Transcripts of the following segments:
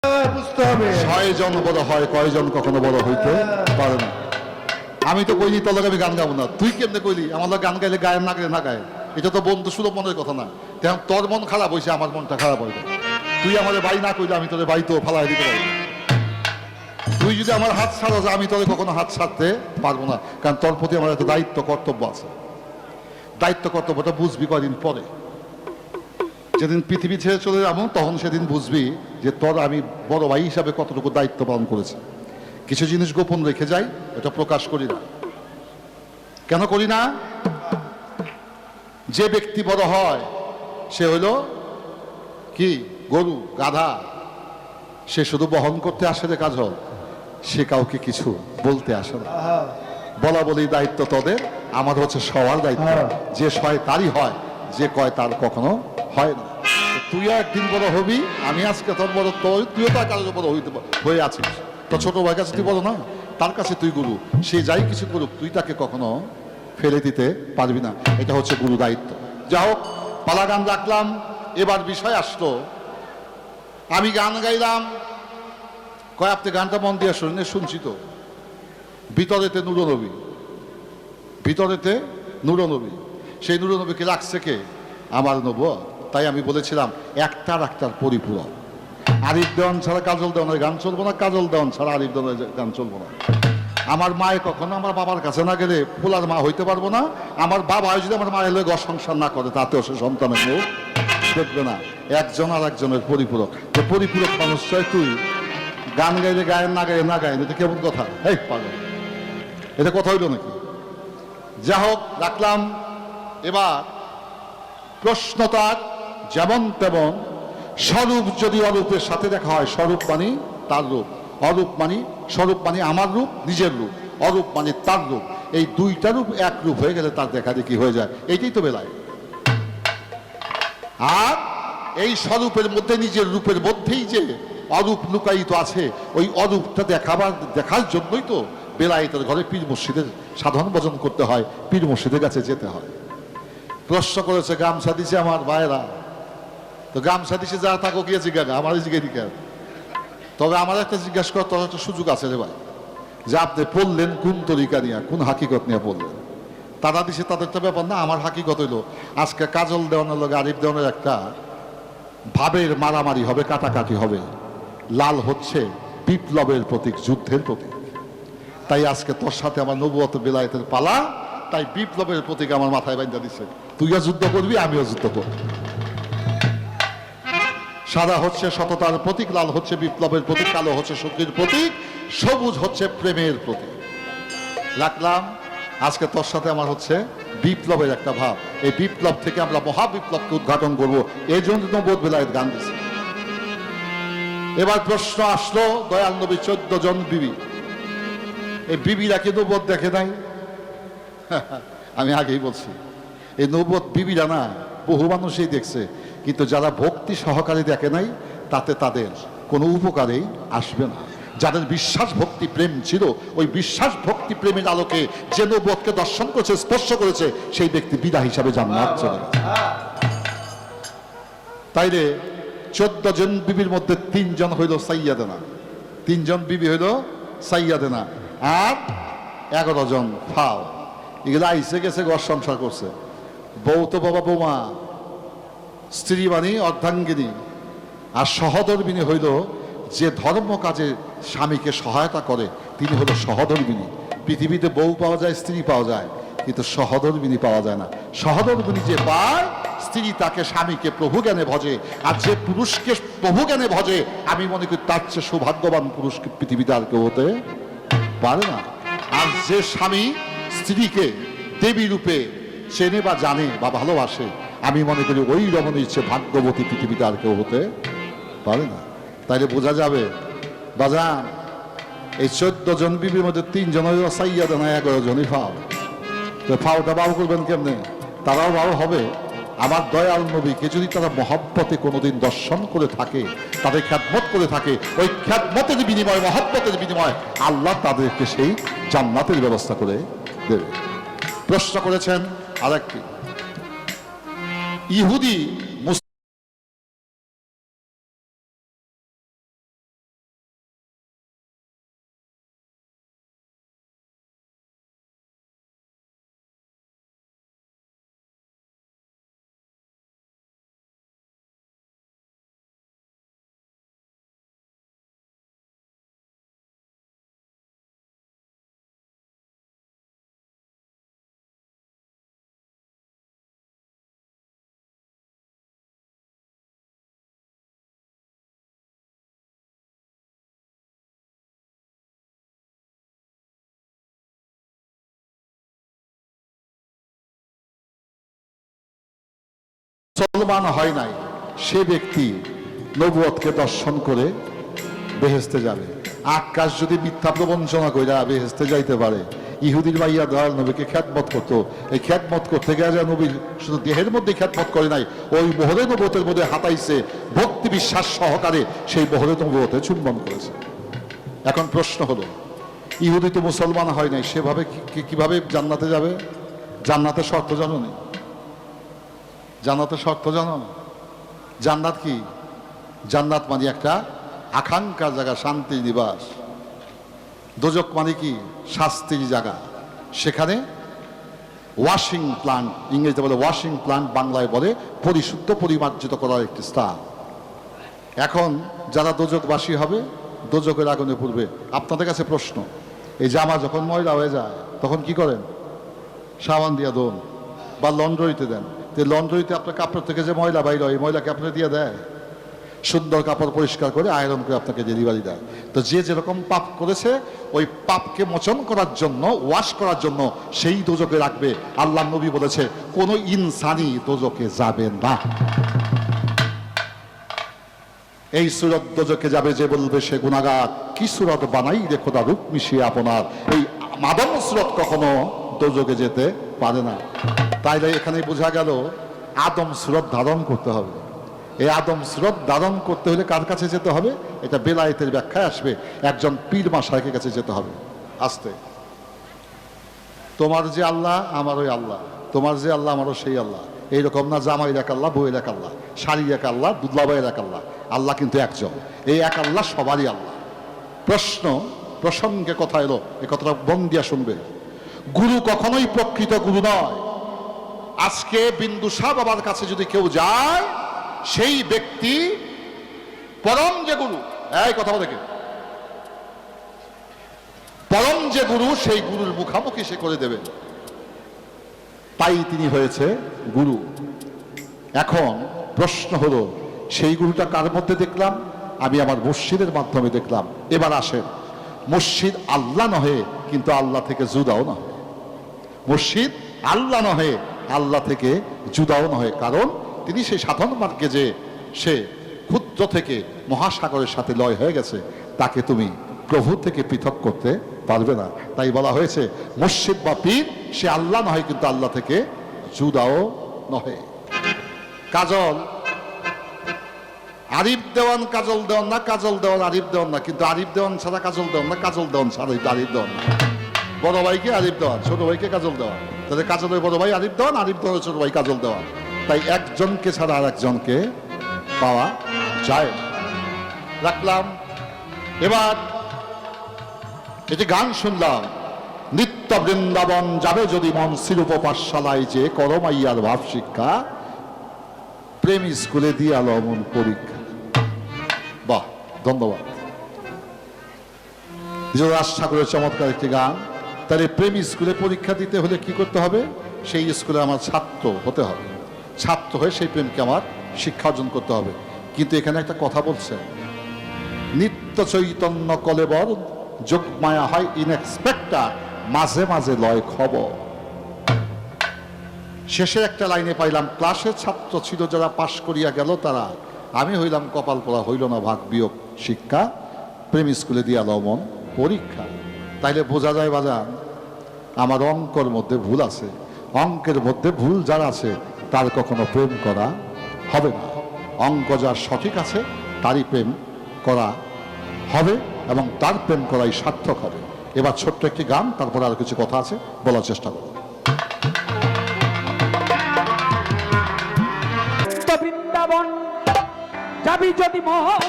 বুঝতে হবে 6 জন বড় হয়, কয়জন কখনো বড় হইতে পারে না। আমি তো কইলি তোর লগে আমি গান গাবো না, তুই কেমনে কইলি আমার লগে গান গাইলে গায়ের না গায়ে না গায়ে? এটা তো বন্ধু সুলভ মনের কথা না। তেমন তোর মন খারাপ হয়েছে, আমার মনটা খারাপ হইবে। তুই আমাদের বাড়ি না কইলে আমি তোদের বাড়ি তো ফালাই দিতে পারবো। তুই যদি আমার হাত ছাড়ো, আমি তোদের কখনো হাত ছাড়তে পারবো না, কারণ তোর প্রতি আমার একটা দায়িত্ব কর্তব্য আছে। দায়িত্ব কর্তব্যটা বুঝবি কয়দিন পরে, যেদিন পৃথিবী ছেড়ে চলে যাবো তখন সেদিন বুঝবি যে তোর আমি বড় ভাই হিসাবে কতটুকু দায়িত্ব পালন করেছি। কিছু জিনিস গোপন রেখে যাই, এটা প্রকাশ করি না। কেন করি না? যে ব্যক্তি বড় হয় সে হলো কি গরু গাধা, সে শুধু বহন করতে আসে রে কাজ হোক, সে কাউকে কিছু বলতে আসে না। বলা বলি দায়িত্ব তোদের, আমার হচ্ছে সবার দায়িত্ব। যে সয় তারই হয়, যে কয় তার কখনো হয় না। তুইও একদিন বড় হবি, আমি আজকে তোর বড়, তুইও তার কারোর বড় হয়ে আছিস। তো ছোট ভাইয়ের কাছে তুই বড় না, তার কাছে তুই গুরু। সে যাই কিছু করুক, তুই তাকে কখনো ফেলে দিতে পারবি না। এটা হচ্ছে গুরু দায়িত্ব। যা হোক, পালা গান রাখলাম। এবার বিষয় আসলো, আমি গান গাইলাম, কয় আপনি গানটা মন দিয়ে শুনে শুনছি তো। ভিতরেতে নুরনবী, ভিতরেতে নুরনবী, সেই নুরনবীকে রাখছে কে? আমার নবুয়ত। তাই আমি বলেছিলাম একটার একটার পরিপূরক। আরিফ দেওয়ান ছাড়া কাজল দেওয়ানের গান চলবো না, কাজল দেওয়ান ছাড়া আরিফ দেওয়ানের গান চলবো না। আমার মায়ে কখনো আমার বাবার কাছে না গেলে ফুলার মা হইতে পারবো না। আমার বাবা যদি আমার মায়ের লোক সংসার না করে, তাতেও সে সন্তানের মুখ দেখবে না। একজন আর একজনের পরিপূরক। যে পরিপূরক মানুষ চাই তুই, গান গাইলে গায়েন না গায়ে না গায়েন, এটা কেমন কথা? এই পাগল, এটা কথা হইল নাকি? যা হোক, রাখলাম। এবার প্রশ্ন তার যেমন তেমন, স্বরূপ যদি অরূপের সাথে দেখা হয়, স্বরূপ মানে তার রূপ, অরূপ মানে স্বরূপ মানে আমার রূপ, নিজের রূপ, অরূপ মানে তার রূপ। এই দুইটা রূপ এক রূপ হয়ে গেলে তার দেখা দেখি হয়ে যায়, এইটাই তো বেলায়। আর এই স্বরূপের মধ্যে, নিজের রূপের মধ্যেই যে অরূপ লুকায়িত আছে, ওই অরূপটা দেখার জন্যই তো বেলায়েতের ঘরে পীর মসজিদের সাধন ভজন করতে হয়, পীর মসজিদের কাছে যেতে হয়। প্রশ্ন করেছে গামছা দিছে আমার ভাইয়েরা, তো গামছা দিছে যারা তাকে গিয়েছে গাগা আমার জিজ্ঞেস দিকে। তবে আমার একটা জিজ্ঞাসা করার তোর একটা সুযোগ আছে রে ভাই, যে আপনি পড়লেন কোন তরিকা নিয়ে, কোন হাকিকত নিয়ে পড়লেন। তারা দিছে তাদের তো ব্যাপার না, আমার হাকিকত হইল আজকে কাজল দেওয়ানের লগে আরিফ দেওয়ানের একটা ভাবের মারামারি হবে, কাটাকাটি হবে। লাল হচ্ছে বিপ্লবের প্রতীক, যুদ্ধের প্রতীক। তাই আজকে তোর সাথে আমার নবুয়ত বেলায়েতের পালা, তাই বিপ্লবের প্রতীক আমার মাথায় বাঁধা দিছে। তুইও যুদ্ধ করবি, আমিও যুদ্ধ করব। সাদা হচ্ছে সততার প্রতীক, লাল হচ্ছে বিপ্লবের প্রতীক, কালো হচ্ছে শক্তির প্রতীক, সবুজ হচ্ছে প্রেমের প্রতীক। রাখলাম। আজকে তোর সাথে আমার হচ্ছে বিপ্লবের একটা ভাব। এই বিপ্লব থেকে আমরা মহাবিপ্লবকে উদ্ঘাটন করব, এই জন্য নবুয়ত বেলায়েত গান দিছে। এবার প্রশ্ন আসলো, দয়াল নবী 14 জন বিবি, এই বিবিরা কি নবুয়ত দেখে নাই? আমি আগেই বলছি, এই নবুয়ত বিবিরা না, বহু মানুষই দেখছে, কিন্তু যারা ভক্তি সহকারে দেখে নাই, তাতে তাদের কোনো উপকারেই আসবে না। যাদের বিশ্বাস ভক্তি প্রেম ছিল, ওই বিশ্বাস ভক্তি প্রেমের আলোকে যে নবুয়তকে দর্শন করেছে, স্পর্শ করেছে, সেই ব্যক্তি বিদা হিসাবে জান্নাত চলে গেছে। তাইলে 14 জন বিবির মধ্যে 3 জন হইল সাইয়াদেনা, 3 জন বিবি হইল সাইয়াদেনা, আর 11 জন ফাও। এগুলো আইসে গেছে, ঘর সংসার করছে। বউ তো বাবা বৌমা, স্ত্রী মানে অর্ধাঙ্গিনী, আর সহধর্মিনী হইল যে ধর্ম কাজে স্বামীকে সহায়তা করে, তিনি হলো সহধর্মিনী। পৃথিবীতে বউ পাওয়া যায়, স্ত্রী পাওয়া যায়, কিন্তু সহধর্মিনী পাওয়া যায় না। সহধর্মিনী যে পায়, স্ত্রী তাকে স্বামীকে প্রভু জ্ঞানে ভজে, আর যে পুরুষকে প্রভু জ্ঞানে ভজে, আমি মনে করি তার চেয়ে সৌভাগ্যবান পুরুষকে পৃথিবীতে আর কেউ হতে পারে না। আর যে স্বামী স্ত্রীকে দেবী রূপে চেনে বা জানে বা ভালোবাসে, আমি মনে করি ওই রমণীর চেয়ে ভাগ্যবতী পৃথিবীতে আর কেউ হতে পারে না। তাইলে বোঝা যাবে বাজান, এই 14 জন বিবির মধ্যে 3 জন সাইয়াদেনা, 11 জনই ফাও। তো ফাওটা বাউ করবেন কেমনে? তারাও বাউ হবে। আমার দয়াল নবীকে যদি তারা মহব্বতে কোনোদিন দর্শন করে থাকে, তাদের খ্যাতমত করে থাকে, ওই খ্যাতমতের বিনিময়, মহব্বতের বিনিময় আল্লাহ তাদেরকে সেই জান্নাতের ব্যবস্থা করে দেবে। প্রশ্ন করেছেন আরেকটি ইহুদি মুসলমান হয় নাই সে ব্যক্তি নবুয়তকে দর্শন করে বেহেশতে যাবে। আকাশ যদি মিথ্যা প্রবঞ্চনা কইরা বেহেশতে যাইতে পারে, ইহুদির ভাইয়া দয়াল নবীকে খ্যাতমত করতো, এই খ্যাতমত করতে গিয়ে যা নবী শুধু দেহের মধ্যে খ্যাতমত করে নাই, ওই মোহরে নবুয়তের মধ্যে হাতাইছে, ভক্তি বিশ্বাস সহকারে সেই মোহরে নবুয়তে চুম্বন করেছে। এখন প্রশ্ন হলো, ইহুদি তো মুসলমান হয় নাই, সেভাবে কিভাবে জান্নাতে যাবে? জান্নাতের শর্ত জানো না? জান্নাতের শর্ত জানো না? জান্নাত কি? জান্নাত মানে একটা আকাঙ্ক্ষার জায়গা, শান্তির নিবাস। দোজক মানে কি? শাস্তির জায়গা। সেখানে ওয়াশিং প্লান্ট, ইংরেজিতে বলে ওয়াশিং প্লান্ট, বাংলায় বলে পরিশুদ্ধ পরিমার্জিত করার একটি স্থান। এখন যারা দোজকবাসী হবে, দোজকের আগুনে পড়বে। আপনাদের কাছে প্রশ্ন, এই জামা যখন ময়লা হয়ে যায় তখন কি করেন? সাবান দিয়ে ধোন বা লন্ড্রিতে দেন। লন্ড্রিতে আপনার কাপড় থেকে যে ময়লা বাইর হয়, এই ময়লাকে আপনার দিয়ে দেয়? সুন্দর কাপড় পরিষ্কার করে আয়রন করে আপনাকে ডেলিভারি দেয়। তো যে যেরকম পাপ করেছে ওই পাপকে মোচন করার জন্য, ওয়াশ করার জন্য সেই দোজকে রাখবে। আল্লাহ নবী বলেছে কোনো ইনসানি দোজকে যাবে না। এই সুরত দোজকে যাবে যে বলবে সে গুনাহগার, কি সুরত বানাই রে খোদা রূপ মিশিয়ে আপনার। এই মাদম সুরত কখনো দোজকে যেতে পারে না। তাইলে এখানে বোঝা গেল আদম সুরত ধারণ করতে হবে। এই আদম সুরত ধারণ করতে হলে কার কাছে যেতে হবে? এটা বেলায়েতের ব্যাখ্যায় আসবে, একজন পীর মাশায়েখের কাছে যেতে হবে। আসতে, তোমার যে আল্লাহ আমার ওই আল্লাহ, তোমার যে আল্লাহ আমারও সেই আল্লাহ। এইরকম না জামাই এক আল্লাহ, বউয়ের এক আল্লাহ, শাড়ির এক আল্লাহ, দুধলাবাইয়ের এক আল্লাহ। আল্লাহ কিন্তু একজন। এই এক আল্লাহ সবারই আল্লাহ। প্রশ্ন, প্রসঙ্গে কথা এলো, এই কথাটা মন দিয়া শুনবে। গুরু কখনোই প্রকৃত গুরু নয়। আজকে বিন্দুসার বাবার কাছে যদি কেউ যায়, সেই ব্যক্তি পরম যে গুরু, এই কথা দেখে, পরম যে গুরু, সেই গুরুর মুখামুখি সে করে দেবে, তাই তিনি হয়েছে গুরু। এখন প্রশ্ন হলো, সেই গুরুটা কার মধ্যে দেখলাম? আমি আমার মুর্শিদের মাধ্যমে দেখলাম। এবার আসেন, মুর্শিদ আল্লাহ নহে, কিন্তু আল্লাহ থেকে জুদাও নহে। মুর্শিদ আল্লাহ নহে, আল্লাহ থেকে জুদাও নহে। কারণ তিনি সেই সাধন মার্গে যে সে ক্ষুদ্র থেকে মহাসাগরের সাথে লয় হয়ে গেছে, তাকে তুমি প্রভু থেকে পৃথক করতে পারবে না। তাই বলা হয়েছে মুর্শিদ বা পীর সে আল্লাহ নয়, কিন্তু আল্লাহ থেকে জুদাও নহে। কাজল, আরিফ দেওয়ান কাজল দেওয়ান না, কাজল দেওয়ান আরিফ দেওয়ান না, কিন্তু আরিফ দেওয়ান ছাড়া কাজল দেওয়ান না, কাজল দেওয়ান ছাড়া আরিফ দেওয়ান না। বড় ভাইকে আরিফ দেওয়ান, ছোট ভাইকে কাজল দেওয়ান। তাহলে কাজলের বড় ভাই আরিফ দেওয়ান, আরিফ দেওয়ানের ছোট ভাই কাজল দেওয়ান। তাই একজনকে ছাড়া আর একজনকে পাওয়া যায় না। রাখলাম। এবার এটি গান শুনলাম, নিত্য বৃন্দাবন যাবে যদি মন, শিরূপ পাঠশালায় যে করমাইয়ার ভাব শিক্ষা, প্রেম স্কুলে দিয়ালো মন পরীক্ষা। বাহ, ধন্যবাদ। রাজ ঠাকুরের চমৎকার একটি গান। তাহলে প্রেম স্কুলে পরীক্ষা দিতে হলে কি করতে হবে? সেই স্কুলে আমার ছাত্র হতে হবে, ছাত্র হয়ে সেই প্রেমকে আমার শিক্ষা অর্জন করতে হবে। কিন্তু এখানে একটা কথা বলছে, নিত্য চৈতন্য কলেবর, যোগমায়া হয় ইনএক্সপেক্টেড, মাঝে মাঝে লয় খবর। শেষে একটা লাইনে পাইলাম, ক্লাসের ছাত্র ছিল যারা পাশ করিয়া গেল তারা, আমি হইলাম কপাল পড়া, হইল না ভাগ বিয়োগ শিক্ষা, প্রেম স্কুলে দিয়া লমন পরীক্ষা। তাইলে বোঝা যায় বাজান, আমার অঙ্কের মধ্যে ভুল আছে। অঙ্কের মধ্যে ভুল যার আছে তার কখনো প্রেম করা হবে না। অঙ্ক যার সঠিক আছে তারই প্রেম করা হবে, এবং তার প্রেম করাই সার্থক হবে। এবার ছোট্ট একটি গান, তারপরে আর কিছু কথা আছে, বলার চেষ্টা করব। বৃন্দাবন যাবি যদি মন,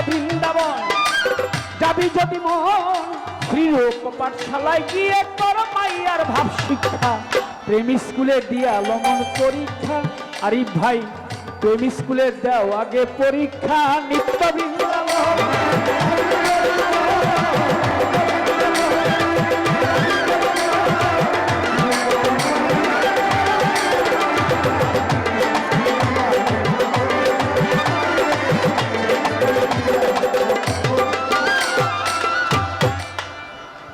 বৃন্দাবন যাবি যদি মন, শ্রীরূপ পাঠশালায় গিয়ে কর মাইয়ার ভাব শিক্ষা, প্রেম স্কুলে দিয়া লমন পরীক্ষা। আরিফ ভাই প্রেম স্কুলে দাও আগে পরীক্ষা। নিত্য বৃন্দাবন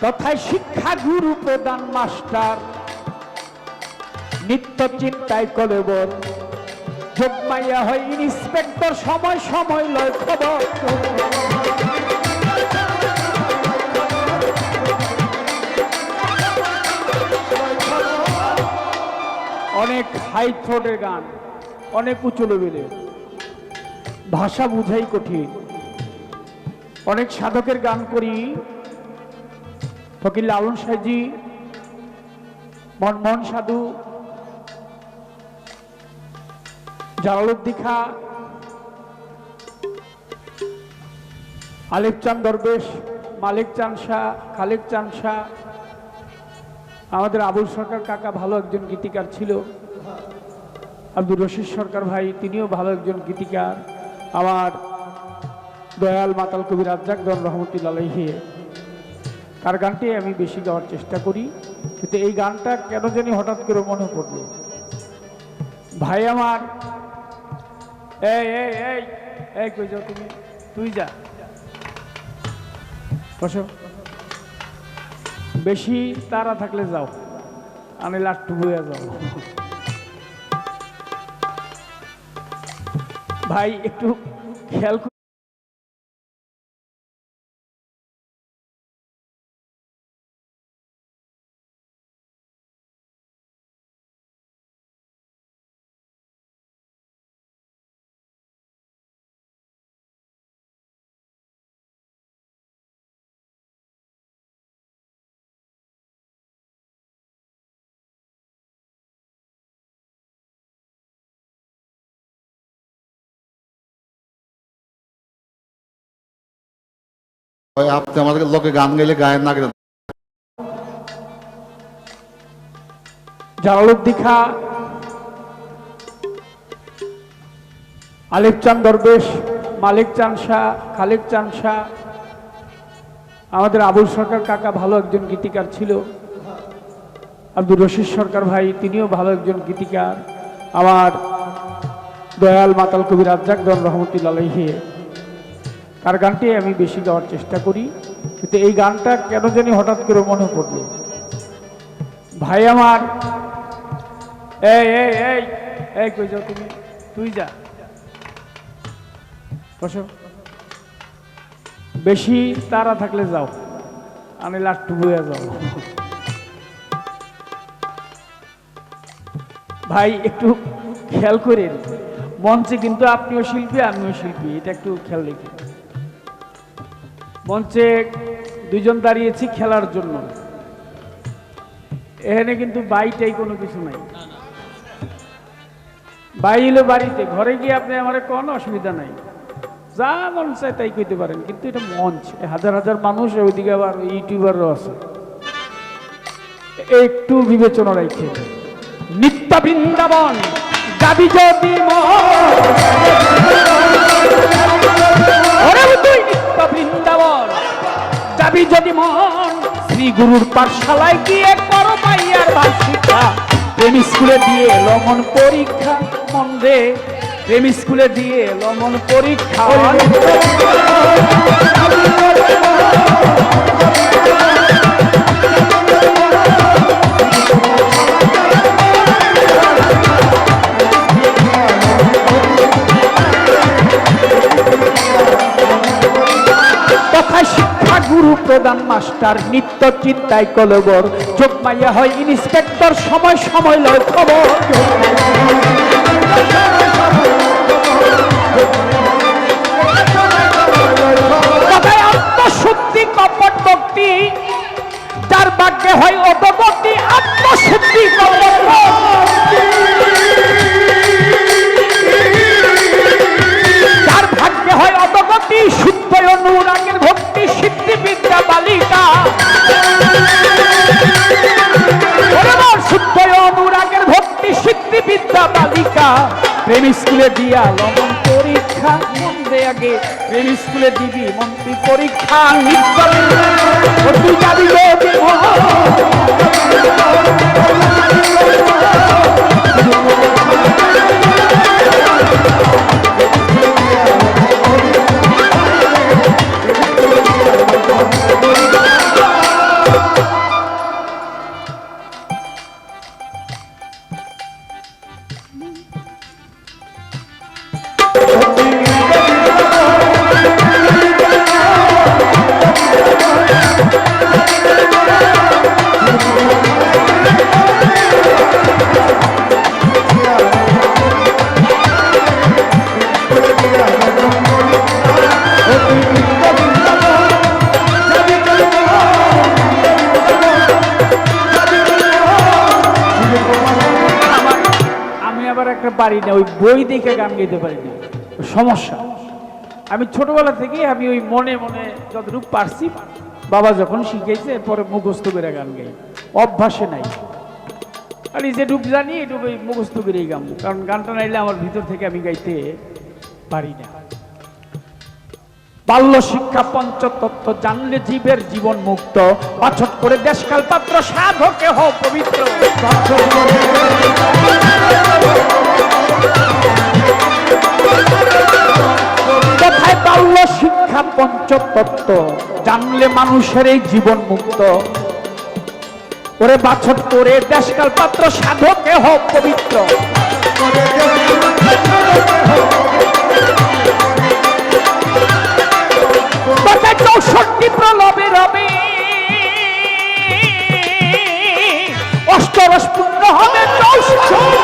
তথায় শিক্ষা গুরু প্রদান মাস্টার, নিত্য চিন্তায় কলেবর, যোগমাইয়া হয় ইন্সপেক্টর, সময় সময় লয় খবর। অনেক হাই থ্রোটের গান, অনেক উঁচু লেভেলের, ভাষা বুঝাই কঠিন। অনেক সাধকের গান করি, ফকির লালন সাইজি, মনমোহন সাধু, জালালউদ্দিন খাঁ, আলেপ চাঁদ দরবেশ, মালিক চাঁদ শাহ, খালেক চাঁদ শাহ। আমাদের আবুল সরকার কাকা ভালো একজন গীতিকার ছিল। আব্দুর রশিদ সরকার ভাই, তিনিও ভালো একজন গীতিকার। আমার দয়াল মাতাল কবি রাজ্জাক দন রহমতুল্লাহ আলাইহি, তার গানটি আমি বেশি গাওয়ার চেষ্টা করি, কিন্তু এই গানটা কেন জানি হঠাৎ করে মনে পড়লো। ভাই আমার, এই এই এই এই কই যাও তুমি? তুই যা, বসো। বেশি তারা থাকলে যাও, আমি লাট্টু বইয়া যাও। ভাই একটু খেয়াল করুন। আপনি আমাদের লোকে গান গাইলে গায়েন না গেলেন। জালালউদ্দিন খাঁ, আলেপ চাঁদ দরবেশ, মালিক চাঁদ শাহ, খালেক চাঁদ শাহ। আমাদের আবুল সরকার কাকা ভালো একজন গীতিকার ছিল। আব্দুর রশিদ সরকার ভাই, তিনিও ভালো একজন গীতিকার। আমার দয়াল মাতাল কবি রাজ্জাক দন রহমতুল্লাহ আলাইহি, তার গানটি আমি বেশি গাওয়ার চেষ্টা করি, কিন্তু এই গানটা কেন জানি হঠাৎ করে মনে পড়লো। ভাই আমার, এই এই এই এই কই যাও তুমি? তুই যা, বসো। বেশি তারা থাকলে যাও, আমি লাট্টু বইয়া যাও। ভাই একটু খেয়াল করেন, মঞ্চে কিন্তু আপনিও শিল্পী, আমিও শিল্পী, এটা একটু খেয়াল রেখে। মঞ্চে দুজন দাঁড়িয়েছি খেলার জন্য, এখানে কিন্তু বাইটাই কোনো কিছু নাই। বাই হলো বাড়িতে, ঘরে গিয়ে আপনি আমার কোনো অসুবিধা নাই, যা মন চায় তাই কইতে পারেন, কিন্তু এটা মঞ্চ, হাজার হাজার মানুষ, ওইদিকে আবার ইউটিউবারও আছে, একটু বিবেচনা রাখে। নিত্য বৃন্দাবন গাবি যদি তুই নিত্য বৃন্দাবন যাবি যদি মন, শ্রী গুরুর পাঠশালায় গিয়ে করো পাইয়ার বার্ষিকা। প্রেম স্কুলে দিয়ে লমন পরীক্ষা, মন রে প্রেম স্কুলে দিয়ে লমন পরীক্ষা। কথায় শিক্ষা গুরু প্রধান মাস্টার, নিত্য চিন্তায় কলবর। যোগমাইয়া হয় ইন্সপেক্টর, সময় সময় লয় খবর। কথায় আত্মশুদ্ধি কপট ভক্তি, যার ভাগ্যে হয় অধগতি। আত্মশুদ্ধি কপট ভক্তি, যার ভাগ্যে হয় অধগতি। শুদ্ধ অনুরাগের ভক্তি, সিদ্ধি বিদ্যা বালিকা। শুদ্ধ অনুরাগের ভক্তি, সিদ্ধি বিদ্যা বালিকা। প্রেম স্কুলে দিয়া লমন পরীক্ষা, মন দে আগে প্রেম স্কুলে দিবি মন্ত্রী পরীক্ষা। তুই যাবি পারি না, ওই বই দেখে গান গাইতে পারি না, সমস্যা। আমি ছোটবেলা থেকে আমি ওই মনে মনে যতটুকু পারছি, বাবা যখন শিখেছে এরপরে মুখস্থ করে গান গাই, অভ্যাসে নাই। আর এই যেটুকু জানি এটুকু মুখস্থ করেই গাবো, কারণ গানটা নাইলে আমার ভিতর থেকে আমি গাইতে পারি না। বাল্য শিক্ষা পঞ্চতত্ত্ব জানলে জীবের জীবন মুক্ত, পাছট করে দেশকাল পাত্র সাধকে হও পবিত্র। কোথায় বাল্য শিক্ষা পঞ্চতত্ত্ব জানলে মানুষের এই জীবন মুক্ত, ওরে বাছট করে দেশকাল পাত্র সাধকে হও পবিত্র। কোথায় 64 প্রলবে রবে, অষ্টরস পূর্ণ হবে 64।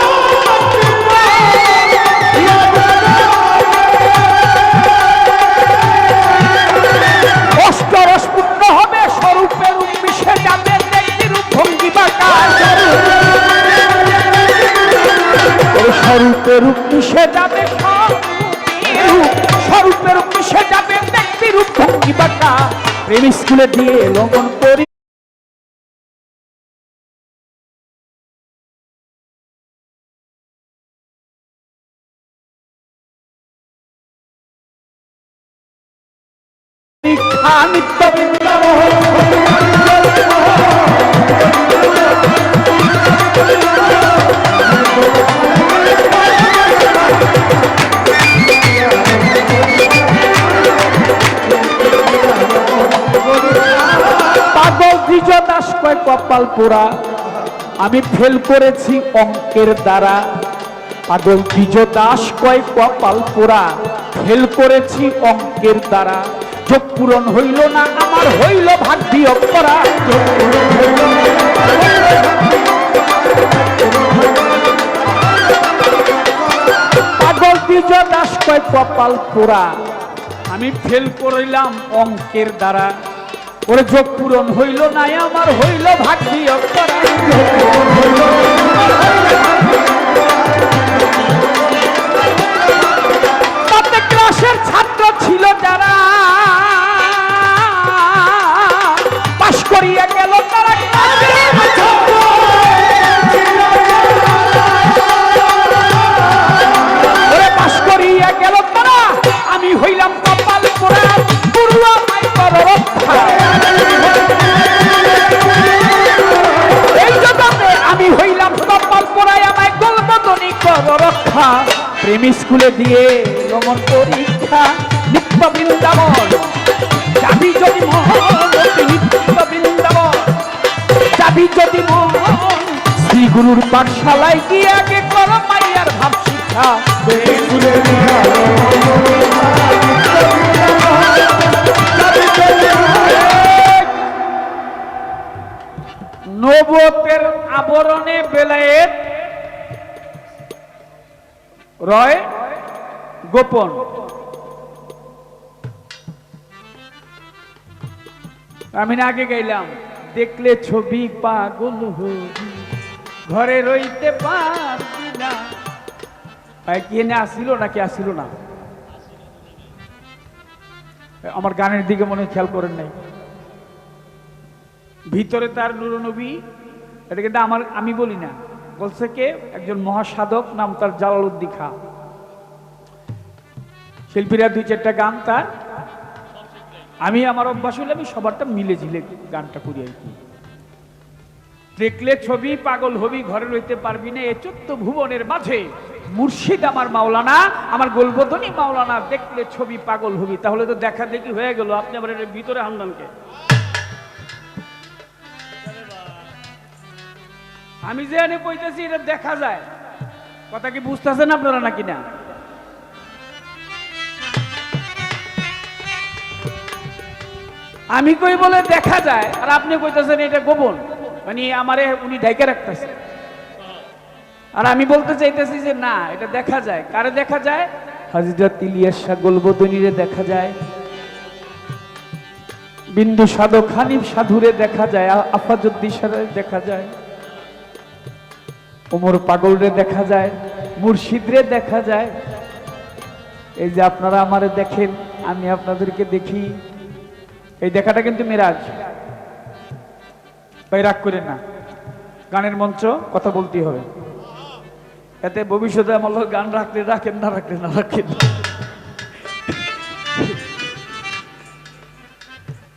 অষ্টরস পূর্ণ হবে, স্বরূপের রূপ মিশে যাবে, দেখতে রূপ ভঙ্গি বাঁকা। স্বরূপের রূপ মিশে যাবে, স্বরূপের রূপ মিশে যাবে, দেখতে রূপ ভঙ্গি বাঁকা। প্রেম স্কুলে দিয়ে লঙ্ঘন করি নিত্য বৃন্দাবন। পাগল দ্বিজ দাস কয় কপাল পোড়া, আমি ফেল করেছি অঙ্কের দ্বারা। পাগল দ্বিজ দাস কয় কপাল পোড়া, ফেল করেছি অঙ্কের দ্বারা। যোগ পূরণ হইল না আমার, হইল ভাগ বিয়োগ করা। পাগল দ্বিজ দাস কয় কপাল পোড়া, আমি ফেল করিলাম অঙ্কের দ্বারা। ওরে যোগ পূরণ হইল না আমার, হইল ভাগ বিয়োগ করা। তাতে ক্লাসের ছাত্র ছিল যারা, পাশ করিয়া গেল তারা। ওরে পাশ করিয়া গেল তারা, আমি হইলাম কপাল পোড়া, গুরু আমায় কর রক্ষা। এই জগতে আমি হইলাম কপাল পোড়ায়, আমায় গোলবদনী কর রক্ষা। প্রেম স্কুলে দিয়ে রমন পরীক্ষা, নিত্য বৃন্দাবন যাবি যদি মন, নিত্য বৃন্দাবন যাবি যদি মন। শ্রী গুরুর পাঠশালায় গিয়ে আগে কর মাইয়ার ভাব শিক্ষা। নবতের আবরণে বেলায়েত রয় গোপন। আমি না আগে গাইলাম, দেখলে ছবি পাগল হবি, ঘরে রইতে পারবি না। কি এনে আসিল নাকি আসিল না? আমার গানের দিকে মনে খেয়াল করেন নাই। ভিতরে তার নূর নবী, এটা কিন্তু আমি বলি না, বলছে কে? একজন মহাসাধক, নাম তার জালালউদ্দিন খাঁ। শিল্পীরা 2-4টা গান তার, আমি আমার অভ্যাস হলে আমি সবারটা মিলে ঝিলে গানটা করি আর কি। দেখলে ছবি পাগল হবি, ঘরে রইতে পারবি না, এ 14 ভুবনের মাঝে মুর্শিদ আমার মাওলানা, আমার গোলবদনী মাওলানা। দেখলে ছবি পাগল হবি, তাহলে তো দেখা দেখি হয়ে গেল। আপনি আবার এর ভিতরে হামদানকে, আমি যে এনে কইতেছি এটা দেখা যায়। কথা কি বুঝতেছেন আপনারা নাকি না? আমি কই বলে দেখা যায়, আর আপনি কইতেছেন এটা গোপন, মানে আমারে উনি ঢাইকা রাখতেছে। আর আমি বলতে চাইতেছি যে না, এটা দেখা যায়। কারে দেখা যায়? হযরত ইলিয়াস শাহ গোলবদনীরে দেখা যায়, বিন্দু সাধক হানিফ সাধুরে দেখা যায়, আফাজউদ্দিন শাহরে দেখা যায়, ওমর পাগলরে দেখা যায়, মুর্শিদরে দেখা যায়। এই যে আপনারা আমারে দেখেন, আমি আপনাদেরকে দেখি, এই দেখাটা কিন্তু মেরাজ। ভাই রাগ করেন না, গানের মঞ্চ, কথা বলতেই হবে। এতে ভবিষ্যতে আমার লোক গান রাখলে রাখেন, না রাখলে না রাখেন।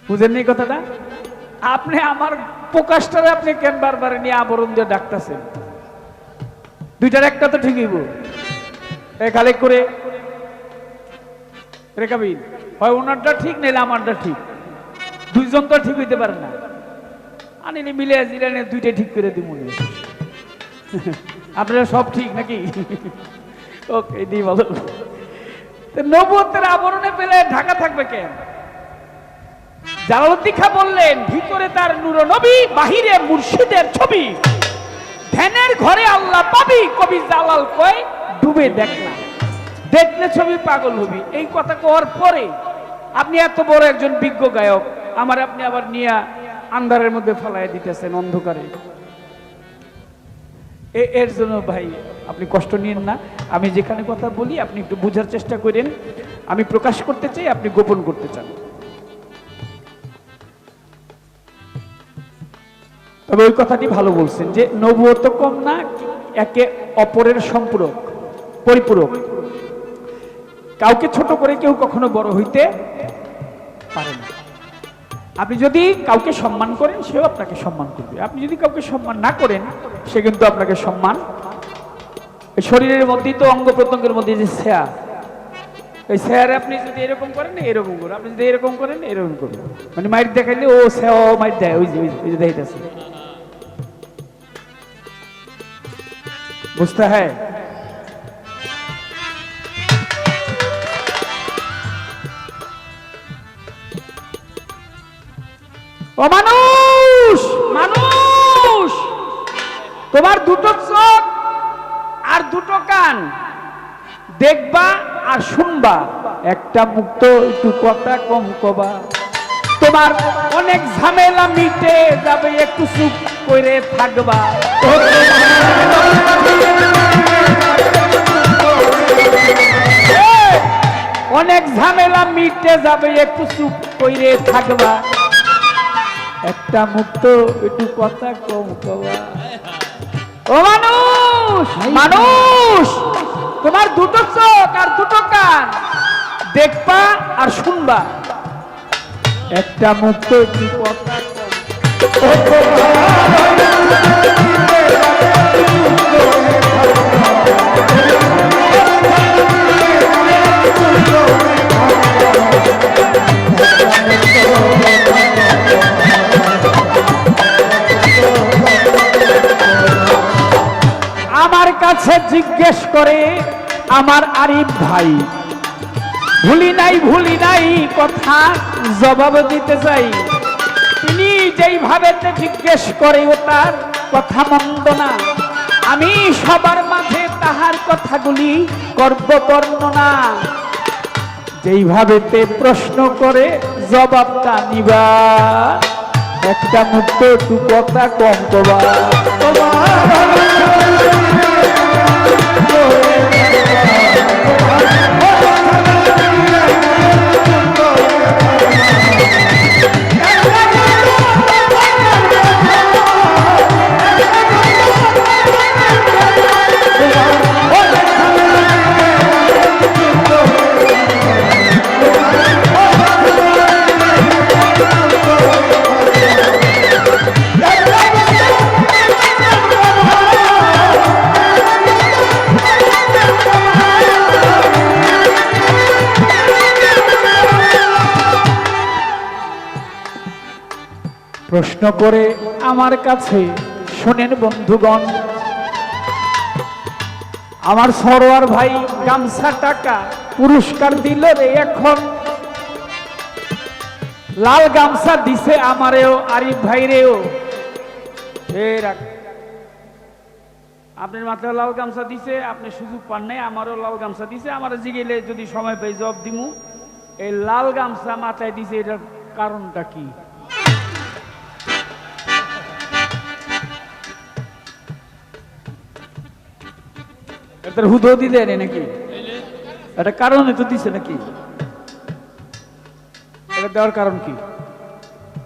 বুঝেননি কথাটা? আপনি আমার প্রকাশটারে আপনি কেন বারবার নিয়ে আবরণ দিয়ে ডাকতেছেন? দুইটার একটা তো ঠিক হইব। কালেক্ট করে রেখাবিন হয় ওনারটা ঠিক, নাইলে আমারটা ঠিক। দুইজন তো ঠিক হইতে পারে না। আনিনি মিলে জিরানে দুইটা ঠিক করে দিব। আপনারা সব ঠিক নাকি? ওকে, এটাই বলো। নবুয়তের আবরণে পেলে ঢাকা থাকবে কেন? জালালউদ্দিন খাঁ বললেন, ভিতরে তার নূর নবী, বাহিরে মুর্শিদের ছবি। ধ্যানের ঘরে আল্লাহ পাবি, কবি জালাল কয় ডুবে দেখ না, দেখলে ছবি পাগল হবি। এই কথা কওয়ার পরে আপনি এত বড় একজন বিজ্ঞ গায়ক, আমার আপনি আবার নিয়ে আন্ধারের মধ্যে ফেলাইয়া দিতেছেন, অন্ধকারে। এর জন্য ভাই আপনি কষ্ট নিয়েন না। আমি যেখানে কথা বলি আপনি একটু বোঝার চেষ্টা করেন। আমি প্রকাশ করতে চাই, আপনি গোপন করতে চান। তবে ওই কথাটি ভালো বলছেন যে নবুয়ত কম না, একে অপরের সম্পূরক, পরিপূরক। কাউকে ছোট করে কেউ কখনো বড় হইতে পারে না। আপনি যদি কাউকে সম্মান করেন, সেও আপনাকে সম্মান করবে। আপনি যদি কাউকে সম্মান না করেন, সে কিন্তু আপনাকে সম্মান। শরীরের মধ্যেই তো অঙ্গ প্রত্যঙ্গের মধ্যে যে ছায়া, এই ছায়ারে আপনি যদি এরকম করেন, এরকম করেন, আপনি যদি এরকম করেন, এরকম করবেন। মানে মাইট দেখাইলে ও ছায়া মাইট দেয়, ওই যে দেখাইতেছে। বুঝতে হয়? ও মানুষ, মানুষ, তোমার দুটো চোখ আর দুটো কান, দেখবা আর শুনবা, একটা মুক্ত একটু কথা কম কবা। তোমার অনেক ঝামেলা মিটে যাবে, একটু চুপ করে থাকবা। অনেক ঝামেলা মিটে যাবে, একটু চুপ করে থাকবা। একটা মুক্ত একটু কথা কম কবা। ও মানুষ, মানুষ, তোমার দুটো চোখ আর দুটো কান, দেখবা আর শুনবা, একটা মুক্ত একটু কথা কম। আমার কাছে জিজ্ঞেস করে আমার আরিফ ভাই, ভুলি নাই কথা জবাব দিতে চাই। তিনি যেইভাবে জিজ্ঞেস করে ও তার কথা মন্দ না, আমি সবার মাঝে তাহার কথাগুলি করব বর্ণনা। যেইভাবে প্রশ্ন করে জবাবটা নিবা, একটা মুক্ত একটু কথা কম কবা। প্রশ্ন করে আমার কাছে শোনেন বন্ধুগণ, আমার সরোয়ার ভাই গামছা টাকা পুরস্কার দিল রে, এখন লাল গামছা দিছে আমারেও, আরিফ ভাইরেও। আপনার মাথায় লাল গামছা দিছে, আপনি সুযোগ পান নাই, আমারও লাল গামছা দিছে। আমার জিগেলে যদি সময় পাই জবাব দিমু। এই লাল গামছা মাথায় দিছে, এটার কারণটা কি? এটার হুদো দিলে নাকি এটা কারণে তো দিছে নাকি এটা দেওয়ার কারণ কি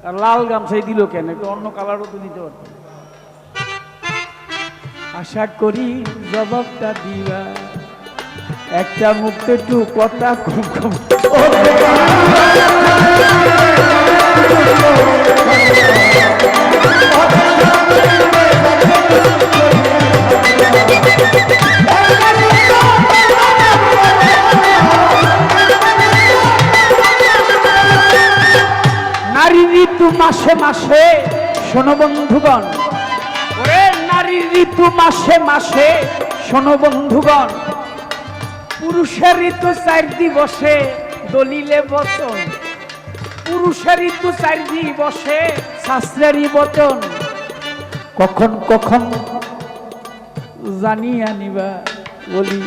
আর লাল গামছাই দিল কেন একটু অন্য কালারও তো দিতে পারত আশা করি জবাবটা দিবা একটা মুক্ত একটু কথা কম কম নারী ঋতু মাসে মাসে শোনো বন্ধুগণ ওরে নারী ঋতু মাসে মাসে শোনো বন্ধুগণ পুরুষের ঋতু 4 দিবসে দলিলে বচন পুরুষের ঋতু 4 দিবসে শাস্ত্রেরই বচন কখন কখন জানিয়া নিবা বলি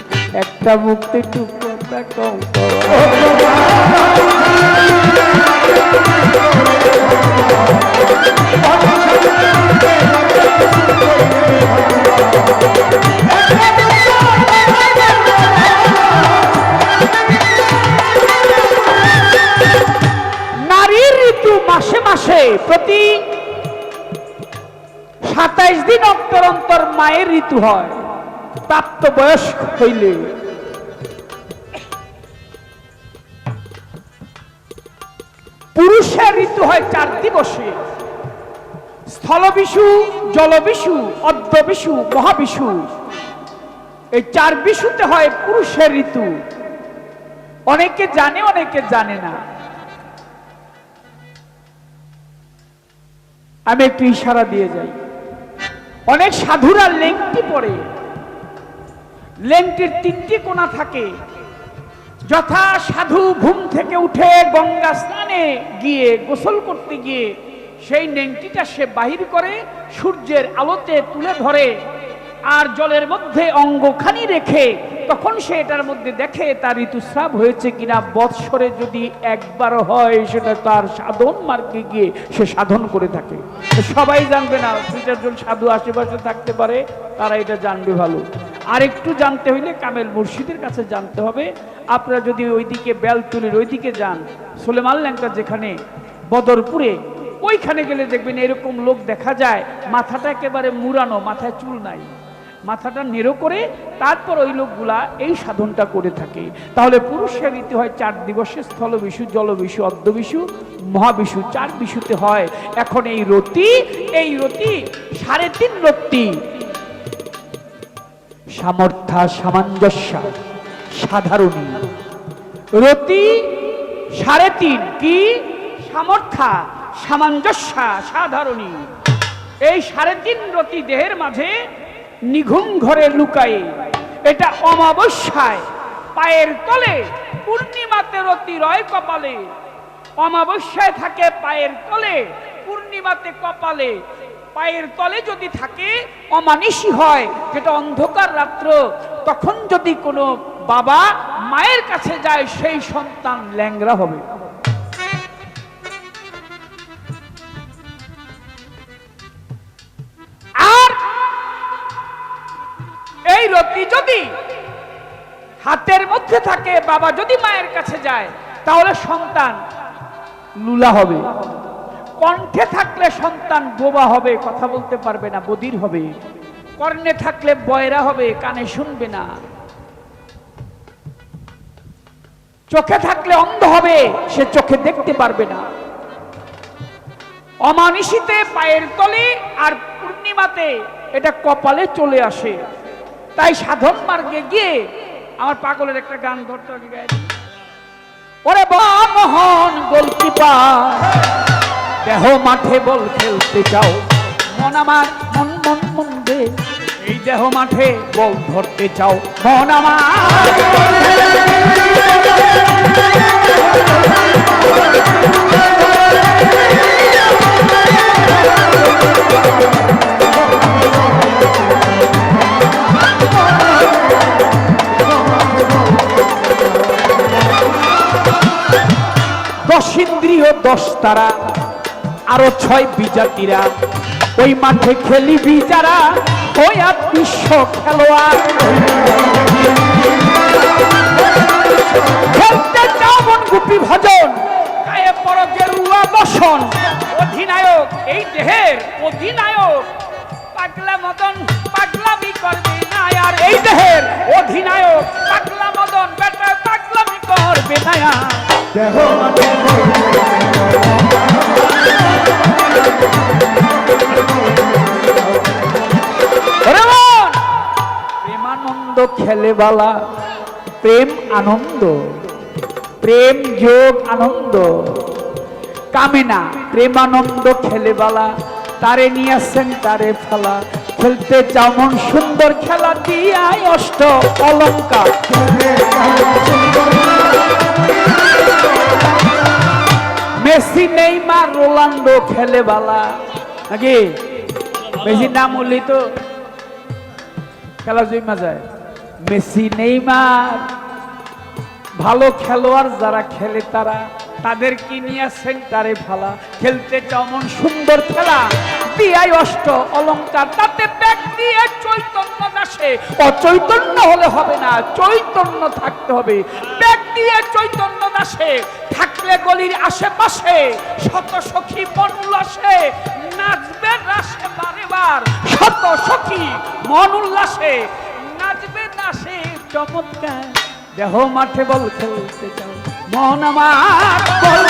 একটা মুক্তি একটু কথা কম নারীর ঋতু মাসে মাসে প্রতি 27 দিন অন্তর অন্তর মায়ের ঋতু হয় প্রাপ্ত বয়স্ক হইলে পুরুষের ঋতু হয় 4 দিবসে স্থলবিষু জলবিষু অদ্যবিষু মহাবিষু এই 4 বিশুতে হয় পুরুষের ঋতু অনেকে জানে অনেকে জানে না আমি একটু ইশারা দিয়ে যাই অনেক সাধুরা লেংটি পরে লেংটির 3টি কোণা থাকে যথা সাধু ঘুম থেকে উঠে গঙ্গা স্নানে গিয়ে গোসল করতে গিয়ে সেই নেংটিটা সে বাহির করে সূর্যের আলোতে তুলে ধরে আর জলের মধ্যে অঙ্গখানি রেখে তখন সে এটার মধ্যে দেখে তার ঋতুস্রাব হয়েছে কিনা বৎসরে যদি একবার হয় সেটা তার সাধন মার্গে গিয়ে সে সাধন করে থাকে সবাই জানবে না 2-4 জন সাধু আশেপাশে থাকতে পারে তারা এটা জানবে ভালো আর একটু জানতে হইলে কামেল মুর্শিদের কাছে জানতে হবে আপনারা যদি ওইদিকে বেলতুলির ওইদিকে যান সুলেমান ল্যাংটা যেখানে বদরপুরে ওইখানে গেলে দেখবেন এরকম লোক দেখা যায় মাথাটা একেবারে মুড়ানো মাথায় চুল নাই মাথাটা নেড়ো করে তারপর ওই লোকগুলা এই সাধনটা করে থাকে তাহলে পুরুষের ঋতু হয় 4 দিবসে স্থলবিষু জলবিষু অদ্যবিষু মহাবিষু 4 বিশুতে হয় এখন এই রতি 3.5 রতি সামর্থ্য সামঞ্জস্য সাধারণী রতি 3.5 কি সামর্থ্য সামঞ্জস্য সাধারণী এই 3.5 রতি দেহের মাঝে নিঘুম ঘরে লুকায়ে এটা অমাবস্যায় পায়ের তলে পূর্ণিমাতে রতি রয় কপালে অমাবস্যায় থাকে পায়ের তলে পূর্ণিমাতে কপালে পায়ের তলে যদি থাকে অমানিসী হয় যেটা অন্ধকার রাত্র তখন যদি কোনো বাবা মায়ের কাছে যায় সেই সন্তান ল্যাংড়া হবে আর এই রতি যদি হাতের মধ্যে থাকে বাবা যদি মায়ের কাছে যায় তাহলে সন্তান লুলা হবে কণ্ঠে থাকলে সন্তান বোবা হবে কথা বলতে পারবে না বধির হবে কর্ণে থাকলে বয়রা হবে কানে শুনবে না চোখে থাকলে অন্ধ হবে সে চোখে দেখতে পারবে না অমানিসীতে পায়ের তলে আর পূর্ণিমাতে এটা কপালে চলে আসে তাই সাধন মার্গে গিয়ে আমার পাগলের একটা গান ধরতে হবে গায়ে ওরে মোহন গোলকিপার দেহ মাঠে বল খেলতে চাও মন আমার মন মন মন দে এই দেহ মাঠে বল ধরতে চাও মন আমার দশ ইন্দ্রিয় 10 তারা আরো 6 বিজাতিরা ওই মাঠে খেলিবি যারা ওই আর বিশ্ব খেলোয়াড়। খেলতে চাও মন গুপি ভজন, গায়ে পড়ো গেরুয়া বসন। অধিনায়ক এই দেহের অধিনায়ক, পাগলা মদন পাগলামি করবে না আর। এই দেহের অধিনায়ক পাগলা মদন বেটা পাগলামি করবে না আর। দেহ মাঠে প্রেমানন্দ খেলে বালা, প্রেম আনন্দ, প্রেম যোগ আনন্দ কামে না। প্রেমানন্দ খেলে বালা, তারে নিয়েছেন তারে ফেলা। খেলতে যেমন সুন্দর খেলা দিয়াই অষ্ট অলঙ্কার। মেসি নেইমার রোনাল্ডো খেলে বালা, নাকি মেসির নাম বললি তো খেলা জমা যায়। মেসি নেইমার ভালো খেলোয়াড়, যারা খেলে তারা তাদেরকে নিয়ে সেন্টারে ভালা। খেলতে যেমন সুন্দর খেলা দিয়াই অষ্ট অলঙ্কার। তাতে ব্যাগ দিয়ে চৈতন্য আসে, অচৈতন্য হলে হবে না, চৈতন্য থাকতে হবে। ব্যাগ দিয়ে চৈতন্য আসে, থাকলে গলির আশেপাশে শত সখী মন উল্লাসে নাচবে রাসে বারে বার। শত সখী মন উল্লাসে নাচবে রাসে চমৎকার। দেহ মাঠে বল খেলতে চাও মন আমার বল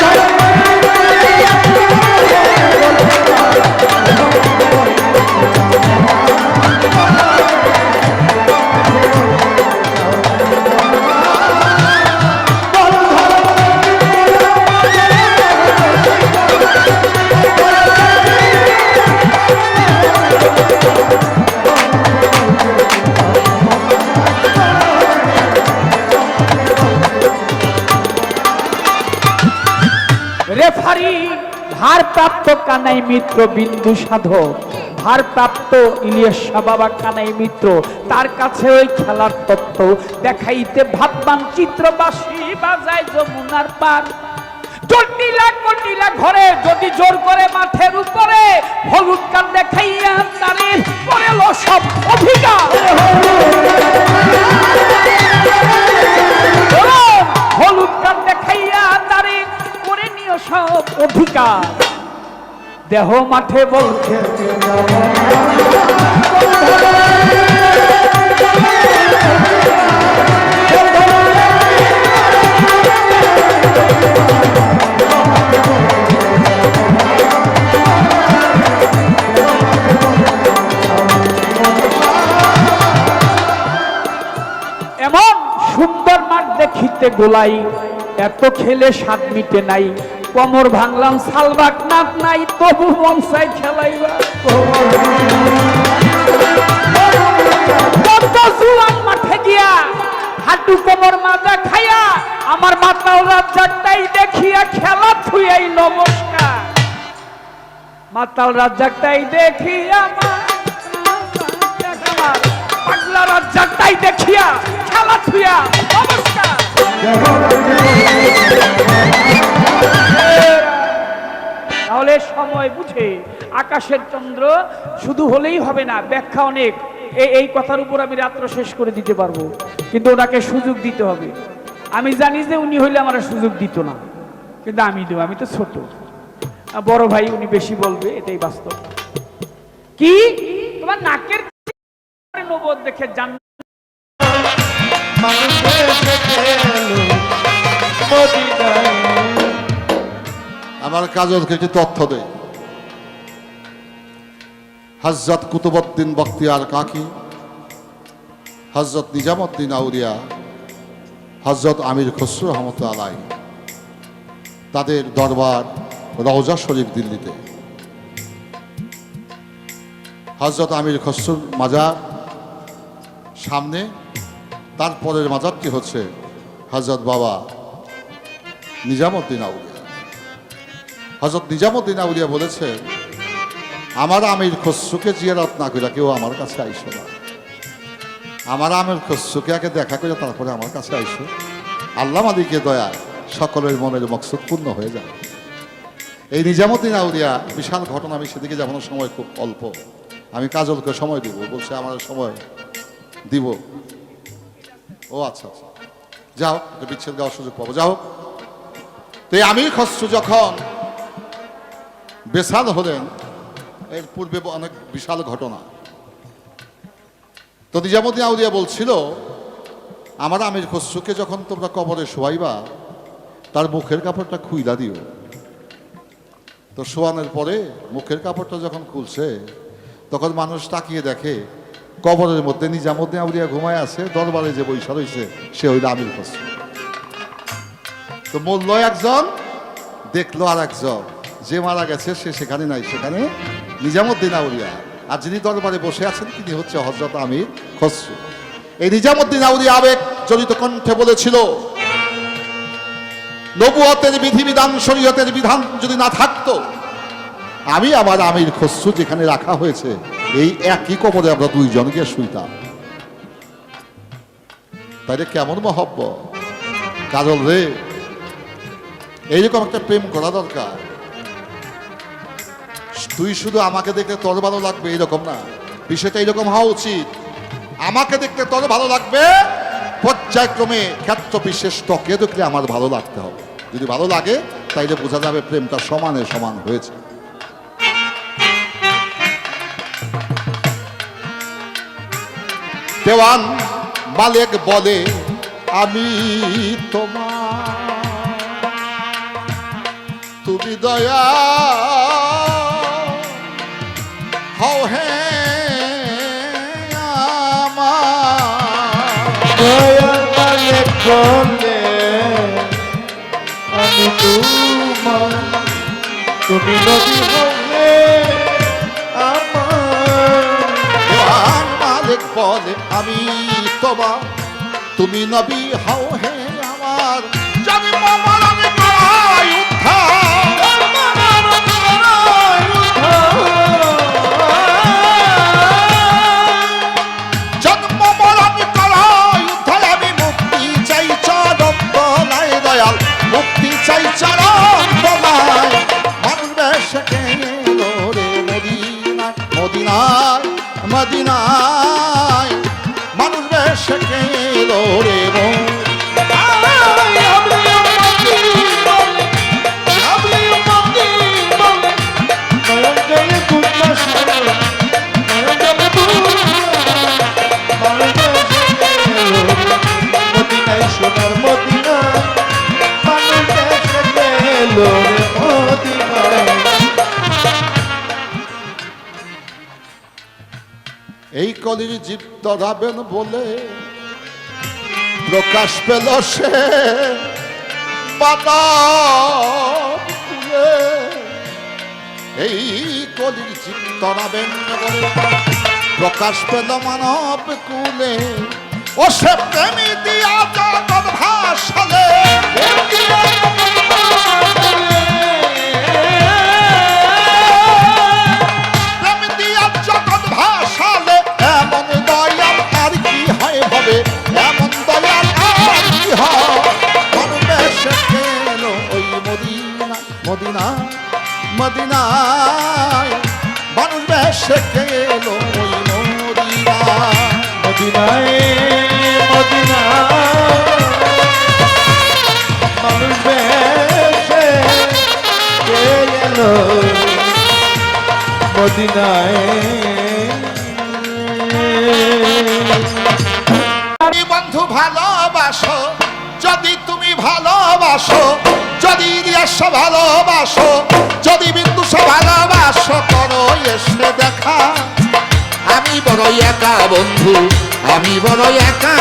রেফারি ভারপ্রাপ্ত কানাই মিত্র বিন্দু সাধক, ভারপ্রাপ্ত ইলিয়াস বাবা কানাই মিত্র। তার কাছে ওই খেলার তত্ত্ব দেখাইতে ভাববান চিত্রবাসী বাজায় যমুনার পার। জটিলা কটিলা ঘরে যদি জোর করে মাঠের উপরে হলুদ কান দেখাইয়া তারে করেল সব অধিকার। হলুদ কান দেখাইয়া তারে করে নিও সব অধিকার। দেহ মাঠে বল খেলতে এমন সুন্দর মাঠ দেখিতে গোলাই, এত খেলে স্বাদ মিটে নাই। কোমর ভাঙলাম সালবাক নাক নাই, তবু মন চাই খেলাইবা। কত জুয়ান মাঠে গিয়া হাঁটু কোমর মাজা খাইয়া আমার মাতাল রাজ্জাকটাই দেখিয়া খেলা থুইয়াই নমস্কার। মাতাল রাজ্জাকটাই দেখিয়া আমার পাগলা রাজ্জাকটাই দেখিয়া খেলা থুইয়া নমস্কার। তাহলে সময় বুঝে আকাশের চন্দ্র শুধু হলেই হবে না, ব্যাখ্যা অনেক। এই কথার উপর আমি রাত্র শেষ করে দিতে পারবো, কিন্তু ওনাকে সুযোগ দিতে হবে। আমি জানি যে উনি হইলে আমার সুযোগ দিত না, কিন্তু আমি দেব, আমি তো ছোট। বড় ভাই উনি বেশি বলবে, এটাই বাস্তব। কি তোমার নাকের নবদ দেখে জান আমার কাজলকে একটি তথ্য দেয়। হযরত কুতুবউদ্দিন বখতিয়ার কাকি, হযরত নিজামুদ্দিন আউলিয়া, হযরত আমির খসরু রহমতুল্লাহ আলাইহি, তাদের দরবার রওজা শরীফ দিল্লিতে। হযরত আমির খসরুর মাজার সামনে, তারপরের মাজারটি হচ্ছে হযরত বাবা নিজামুদ্দিন আউলিয়া। হযরত নিজামুদ্দিন আউলিয়া বলেছে, আমার আমির খসরুকে জিয়ারত না করে কেউ আমার কাছে আইসো না। আমার আমির খসরুকে আগে দেখা করে তারপরে আমার কাছে আইসো। আল্লাহ মালিকের দয়ায় সকলের মনের মকসুদ পূর্ণ হয়ে যায়। এই নিজামুদ্দিন আউলিয়া বিশাল ঘটনা, আমি সেদিকে যাবো না, সময় খুব অল্প। আমি কাজলকে সময় দিব, বলছে আমার সময় দিব। ও আচ্ছা আচ্ছা, যাও, বিচ্ছেদ গাওয়ার সুযোগ পাবো, যাও। তো এই আমির খসরু যখন বেসাল হলেন, এর পূর্বে অনেক বিশাল ঘটনা। তো নিজামুদ্দিন আউলিয়া বলছিল, আমার আমির খসরুকে যখন তোমরা কবরে শোয়াইবা, তার মুখের কাপড়টা খুইলা দিও। তো শোয়ানোর পরে মুখের কাপড়টা যখন খুলছে, তখন মানুষ তাকিয়ে দেখে কবরের মধ্যে নিজামুদ্দিন আউলিয়া ঘুমায় আছে, দরবারে যে বৈশা রয়েছে সে হইল আমির খসরু। তো মূল্য একজন, দেখলো আর একজন, যে মারা গেছে সে সেখানে নাই, সেখানে নিজামুদ্দিন আউলিয়া, আর যিনি দরবারে বসে আছেন তিনি হচ্ছে হযরত আমির খসরু। এই নিজামুদ্দিন আউলিয়া আবেগ জড়িত কণ্ঠে বলেছিল, নবুয়তের বিধিবিধান, শরীয়তের বিধান যদি না থাকতো, আমি আমার আমির খসরু যেখানে রাখা হয়েছে এই একই কবরে আমরা দুইজন গিয়ে শুইতাম। তাইলে কেমন মহব্বত কাজল রে, এইরকম একটা প্রেম করা দরকার। তুই শুধু আমাকে দেখলে তোর ভালো লাগবে এরকম না, বিষয়টা এরকম হওয়া উচিত। আমাকে দেখতে তোর ভালো লাগবে, পর্যায়ক্রমে ক্ষেত্র বিশেষ টকে দেখলে আমার ভালো লাগতে হবে। যদি ভালো লাগে তাইলে বোঝা যাবে প্রেমটা সমানে সমান হয়েছে। দেওয়ান মালেক বলে, আমি তোমার, তুমি দয়া হও হে দয়ার মালিক বলে, আমি তোমার, তুমি নবী হলে আমার। দেওয়ান মালিক বলে, আমি তোমার, তুমি নবী হও হে আমার। জন্ম মরণ করাই উদ্ধার, জন্ম মরণ করাই উদ্ধার। আমি মুক্তি চাই চরম তলায় দয়াল, মুক্তি চাই চরম তলায়। মানুষ বেশে এলো রে মদিনায়, মদিনায়, মদিনায়। মানুষ বেশে এলো রে সোনার মদিনা, মানুষ দেশে গেল রে মদিনায়। এই কলির জীব তরাবেন বলে প্রকাশ পেল সে বাতাব কুলে। এই কলির জীব তরাবেন বলে প্রকাশ পেল মানব কুলে। ও সে প্রেমী দিয়া জগৎ ভাসালে, প্রেম দিয়া জগৎ ভাসালে। এমন দয়াল আর কি হয় হবে, এমন দয়াল আর কি হয়। মানুষ বেশে গেল ওই মদিনা, মদিনা, মদিনায়। মানুষ বেশে গেল ওই মদিনা, মদিনায়, মদিনায়। মানুষ বেশে গেল মদিনায়। বন্ধু ভালোবাসো, যদি তুমি ভালোবাসো, যদি ইলিয়াস ভালোবাসো, যদি বিন্দুস ভালোবাসো, করো এসে দেখা। আমি বড় একা বন্ধু, আমি বড় একা,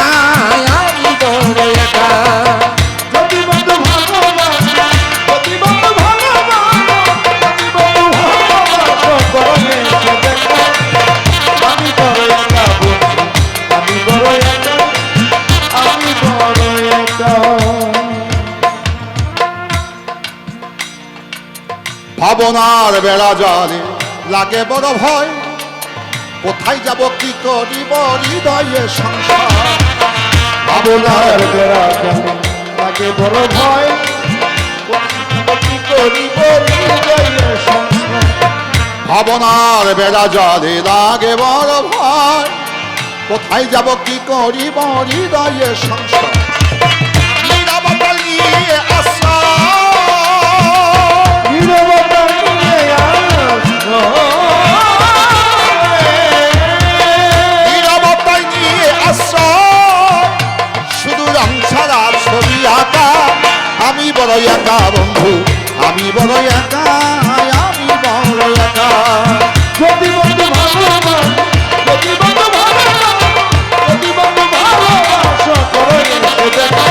আমি বড় একা। যদি বন্ধু ভালোবাসো, যদি বন্ধু ভালোবাসো, যদি বন্ধু ভালোবাসো, করো এসে দেখা। আমি বড় একা বন্ধু, আমি বড় একা, আমি বড় একা। ভাবনার বেড়া জলে লাগে বড় ভয়, কোথায় যাব কি করিব হৃদয়ে সংসার। ভাবনার বেড়া জলে লাগে বড় ভয়, কি করিব হৃদয়ের সংসার। ভাবনার বেড়া জলে লাগে বড় ভয়, কোথায় যাব কি করিব হৃদয়ের সংসার। নীরবতা নিয়ে আশ্রয়, নীরবতা নিয়ে নীরবতায় নিয়ে আশ্রয়, শুধু রং ছাড়া ছবি আঁকা। আমি বড় একা বন্ধু, আমি বড় একা, আমি বড় একা। যদি বন্ধু ভালোবাসো, যদি বন্ধু ভালোবাসো, যদি বন্ধু ভালোবাসো করো এসে দেখা।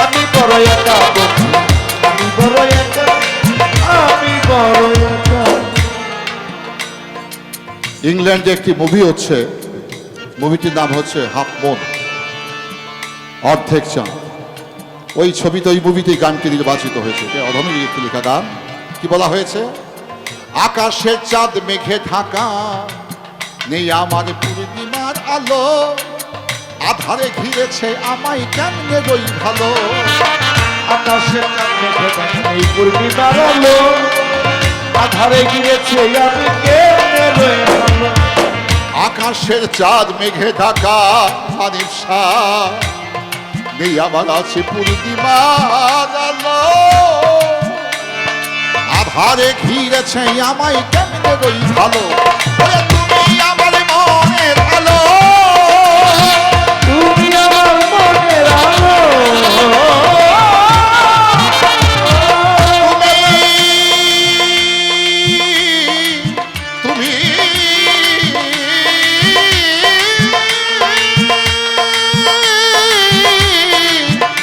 আমি বড় একা বন্ধু, আমি বড় একা, আমি বড় একা। ইংল্যান্ডে একটি মুভি হচ্ছে, মুভিটির নাম হচ্ছে হাফ মুন, অর্ধেক চাঁদ। ওই ছবিতে, ওই মুভিতে গানটি নির্বাচিত হয়েছে। অধমের একটি লেখা গান। কি বলা হয়েছে? আকাশের চাঁদ মেঘে ঢাকা, নেই আমার পূর্ণিমার আলো, আধারে ঘিরেছে আমায় কেমনে রই ভালো। আকাশের চাঁদ মেঘে ঢাকা, এই পূর্ণিমার আলো, আধারে ঘিরেছে আমি কেমনে রই ভালো। আকাশের চাঁদ মেঘে ঢাকা, আনিশা নেই আমার আছে পূর্ণিমার আলো, আধারে ঘিরেছে আমায় কেমনে রই ভালো। ওরে তুমি আমার মনের আলো, তুমি আমার মনের আলো, তুমি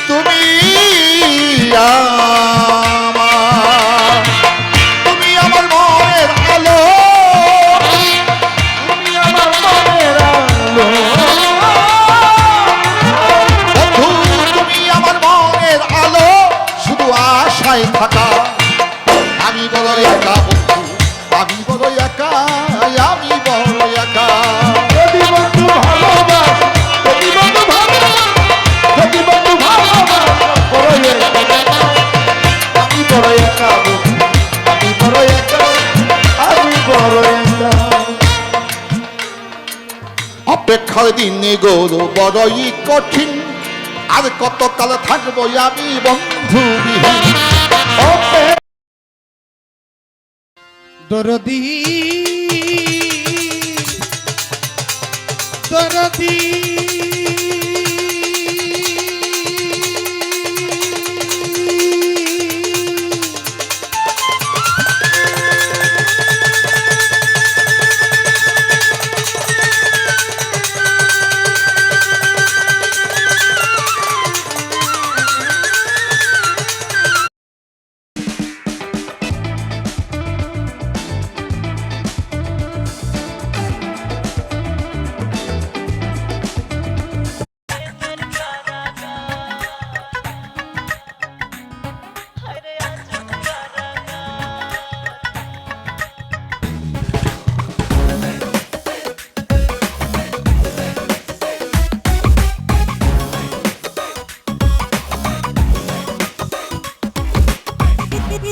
তুমি আমার, তুমি আমার মনের আলো, তুমি আমার মনের আলো। বন্ধু তুমি আমার মনের আলো, শুধু আশায় থাকা। আমি বড় একা বন্ধু, আমি বড় একা, আমি বড় একা। যদি বন্ধু ভালোবাসো, যদি বন্ধু ভালোবাসো, যদি বন্ধু ভালোবাসো করো এসে দেখা। আমি বড় একা বন্ধু, আমি বড় একা, আমি বড় একা। অপেক্ষার দিনে গরু বড়ই কঠিন, আর কতকাল থাকবো আমি বন্ধু বিহীন। দরদি দরদি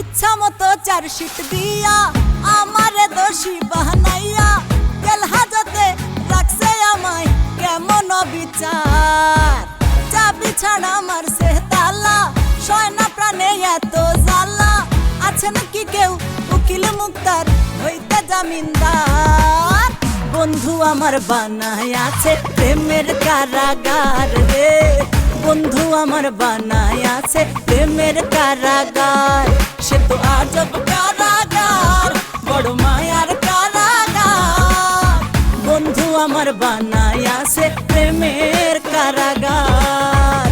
ইচ্ছা মতো চার্জশিট দিয়া আমারে দোষী বাহানাইয়া তেল হাজতে রাখছে আমায় কেমন বিচার। চাবি ছাড়া মারছে তালা, সয়না প্রাণে এত জ্বালা। আছে নাকি কেউ উকিল মুক্তার হইতে জামিনদার? বন্ধু আমার বানায় আছে প্রেমের কারাগার রে, বন্ধু আমার বানায় আছে প্রেমের কারাগার। সে তো আজব কারাগার, বড় মায়ার কারাগার। বন্ধু আমার বানায় আছে প্রেমের কারাগার।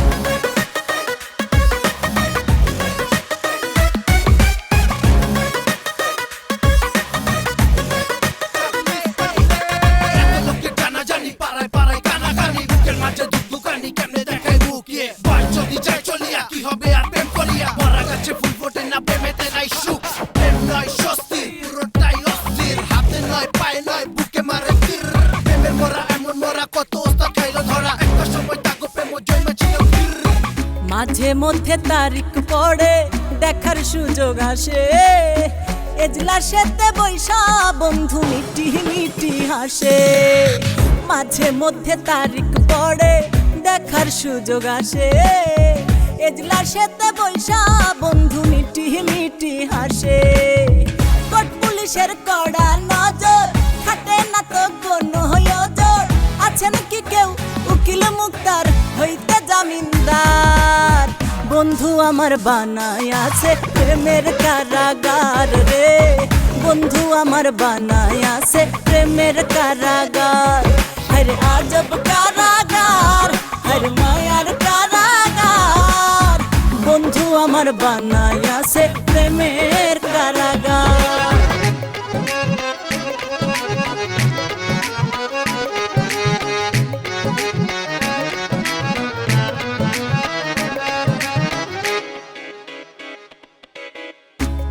মাঝে মধ্যে তারিখ পড়ে দেখার সুযোগ আসে এজলাসেতে বৈশা বন্ধু মিটি মিটি হাসে মাঝে মধ্যে তারিখ পড়ে দেখার সুযোগ আসে এজলাসেতে বৈশা বন্ধু মিটি মিটি হাসে কোট পুলিশের কড়া নজর খাটে না তো কোনো জোর আছেন কি কেউ উকিল মুক্তার হইতে জামিনদার বন্ধু আমার বানায় আছে প্রেমের কারাগার রে বন্ধু আমার বানায় আছে প্রেমের কারাগার হরে আজব কারাগার হরে মায়ার কারাগার বন্ধু আমার বানায় আছে প্রেমের কারাগার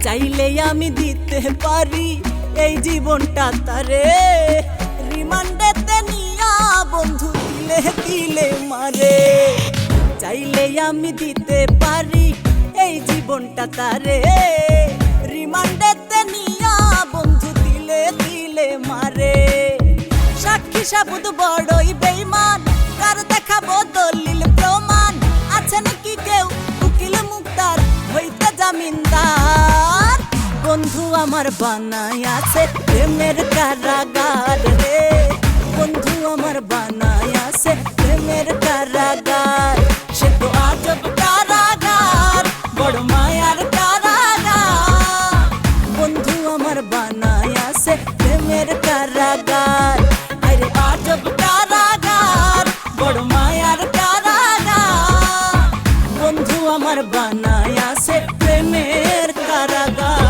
চাইলে আমি দিতে পারি এই জীবনটা তারে রিমান্ডেতে নিয়া বন্ধু দিলে দিলে মারে চাইলে আমি দিতে পারি এই জীবনটা তারে রিমান্ডেতে নিয়া বন্ধু দিলে দিলে মারে সাক্ষী সাবুদ বড়ই বেঈমান কার দেখাবো দলিল প্রমাণ আছে নাকি কেউ উকিল মুক্তার হইতে জামিনদার বন্ধু আমার বানায় আছে প্রেমের কারাগার রে বন্ধু আমার বানায় আছে প্রেমের কারাগার সে তো আজব কারাগার বড় মায়ার কারাগার বন্ধু আমার বানায় আছে প্রেমের কারাগার আরে আজব কারাগার বড় মায়ার কারাগার বন্ধু আমার বানায় আছে প্রেমের কারাগার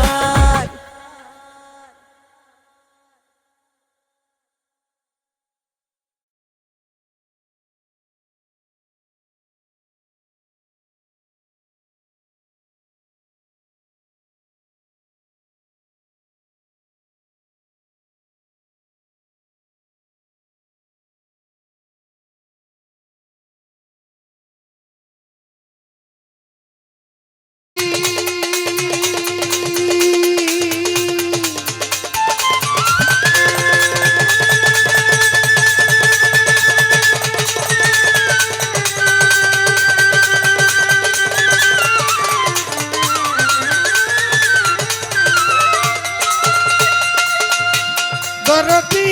দরদি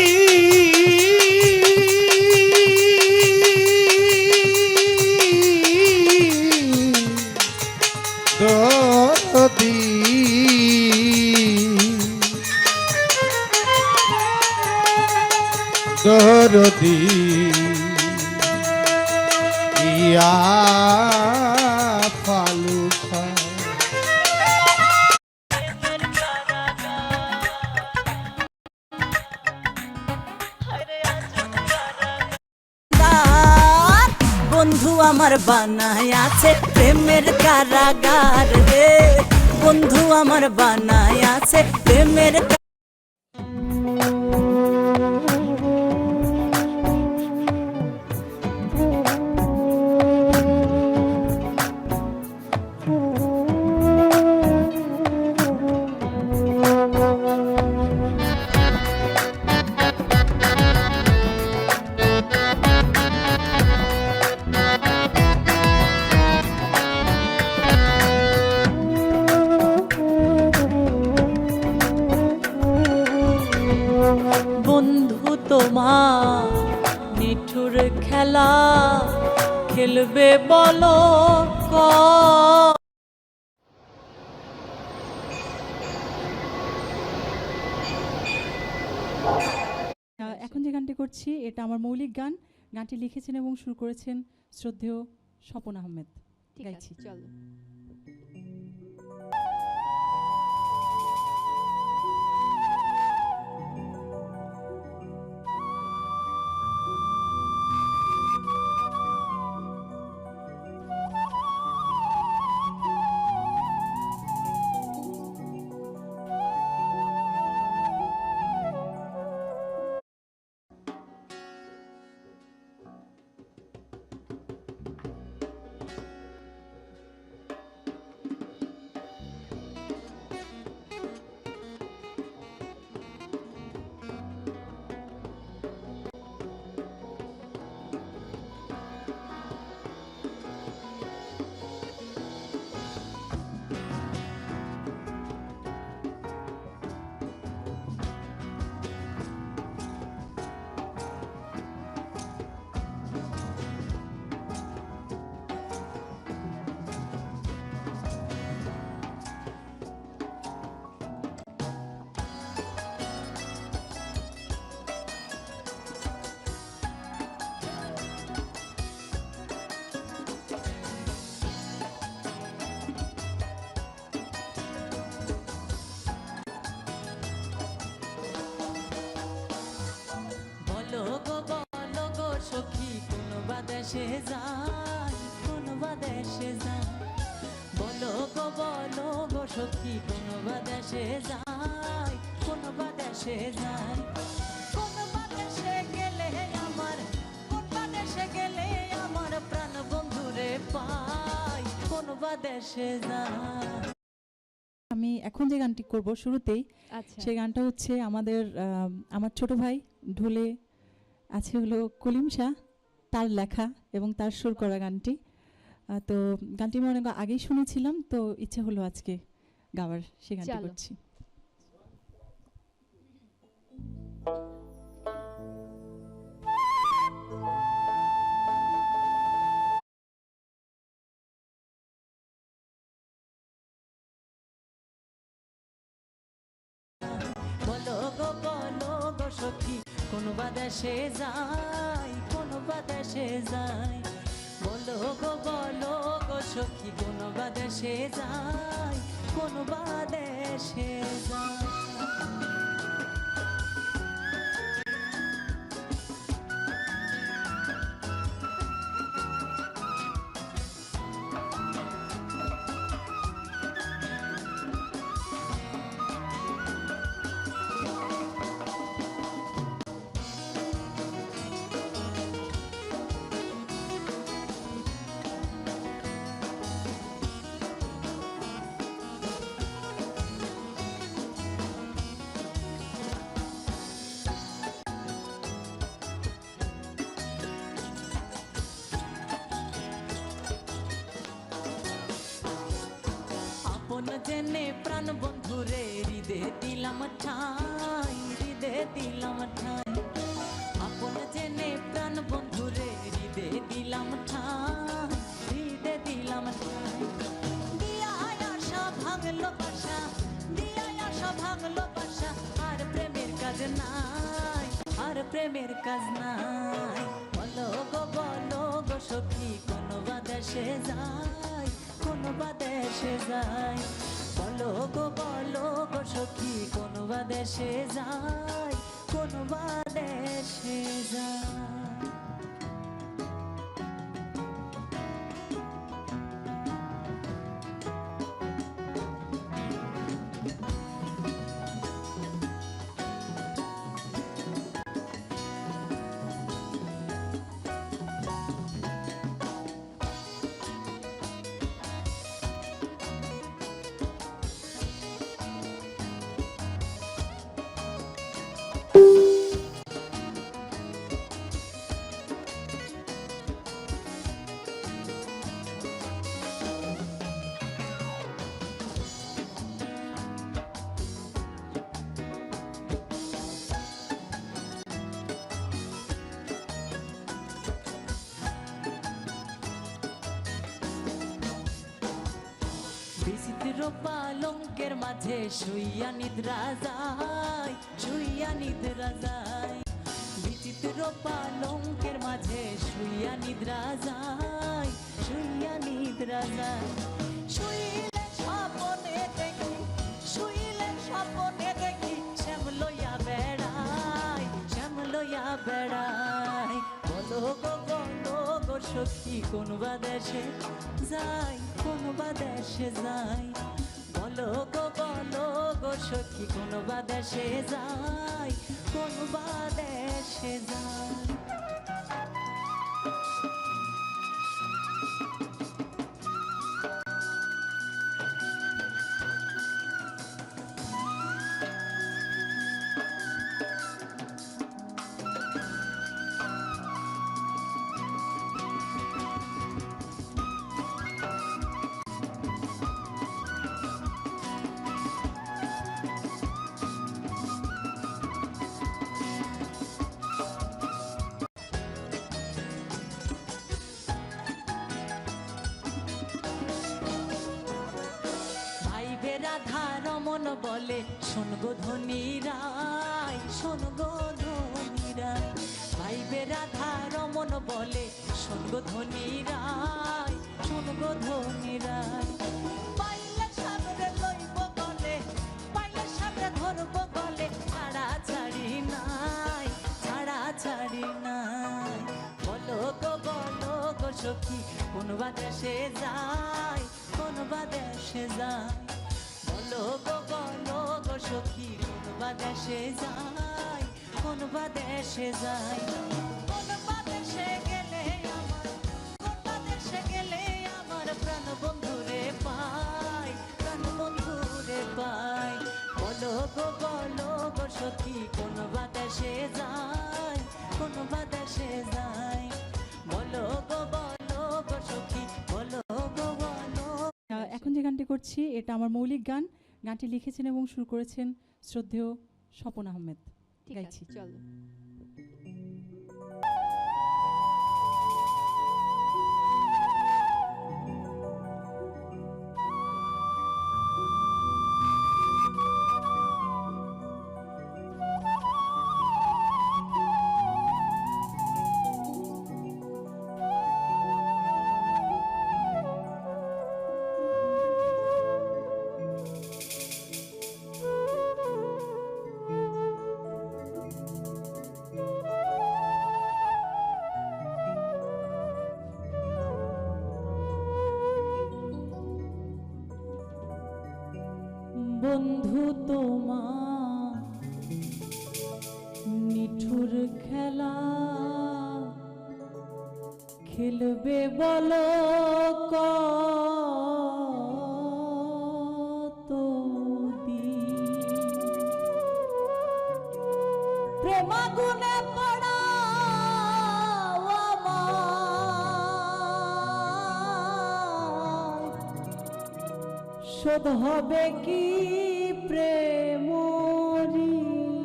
দরদি দরদি ইয়া ফালুসা বন্ধু আমার বানায় আছে প্রেমের কারাগার রে বন্ধু আমার বানায় আছে প্রেমের বন্ধু তোমার নিঠুর খেলা খেলবে বলো এখন যে গানটি করছি এটা আমার মৌলিক গান গানটি লিখেছেন এবং সুর করেছেন শ্রদ্ধেয় স্বপন আহমেদ গাইছি চলো দেশে যাই কোন বা দেশে যাই বলো গো সখী কোন বা দেশে যাই কোন বা দেশে যাই কোন বা দেশে গেলে আমার কোন বা দেশে গেলে আমার প্রাণ বন্ধুরে পাই কোন বা দেশে যাই। আমি এখন যে গানটি করব শুরুতেই আচ্ছা সেই গানটা হচ্ছে আমার ছোট ভাই ঢোলে আছে হলো কলিম শাহ, তার লেখা এবং তার সুর করা গানটি। তো গানটি আমি অনেক আগেই শুনেছিলাম, তো ইচ্ছে হলো আজকে গাওয়ার, সেই গানটি চলো। করছি। বলো গো সখী কোন বা দেশে যাই কোন বা দেশে যাই বলো গো সখী কোন বা দেশে যাই কোন বা দেশে যাই। আপন জেনে প্রাণ বন্ধুরে হৃদে দিলাম ঠাই হৃদে দিলাম ঠাই আপন জেনে প্রাণ বন্ধুরে হৃদে দিলাম ঠাই হৃদে দিলাম ঠাই দিয়ায় আশা ভাঙলো বাসা দিয়ায় আশা ভাঙলো বাসা আর প্রেমের কাজ নাই আর প্রেমের কাজ নাই বলো গো সখী কোন বা দেশে যাই কোন বা দেশে যাই বলো গো সখী কোন বা দেশে যাই কোন বা দেশে যাই। বিচিত্র পালঙ্কের মাঝে শুইয়া নিদ্রা যায় শুইয়া নিদ্রা যায় বিচিত্র পালঙ্কের মাঝে শুইয়া নিদ্রা যায় শুইয়া নিদ্রা যায় শুইলে স্বপনে দেখি শুইলে স্বপনে দেখি শ্যাম লইয়া বেড়াই শ্যাম লইয়া বেড়াই বলো গো সখী কোন বা দেশে যাই কোন বা দেশে যাই বলো গো সখী কোন বা দেশে যাই কোন বা দেশে যাই। রাধা রমন বলে শোন গো ধনী রায় শোন গো ধনী রায় ভাইবে রাধা রমন বলে শোন গো ধনী রায় শোন গো ধনী রায় পাইলে সামনে লইব গলে পাইলে সামনে ধরব গলে ছাড়া ছাড়ি নাই ছাড়া ছাড়ি নাই বলো দেশে যাই, কোন বা দেশে যাই, কোন বা দেশে গেলে আমার, কোন বা দেশে গেলে আমার প্রাণ বন্ধুরে পাই, প্রাণ বন্ধুরে পাই। বলো গো সখী কোন বা দেশে যাই, কোন বা দেশে যাই, বলো গো সখী, বলো গো বলো। এখন যে গানটি করছি এটা আমার মৌলিক গান। গানটি লিখেছেন এবং সুর করেছেন শ্রদ্ধেয় স্বপন আহমেদ। ঠিক গাইছি। আছে, চলো। বন্ধু তোমার নিঠুর খেলা খেলবে বলো কতদিন? প্রেমাগুনে পড়া শোধ হবে কি প্রেম ঋণ?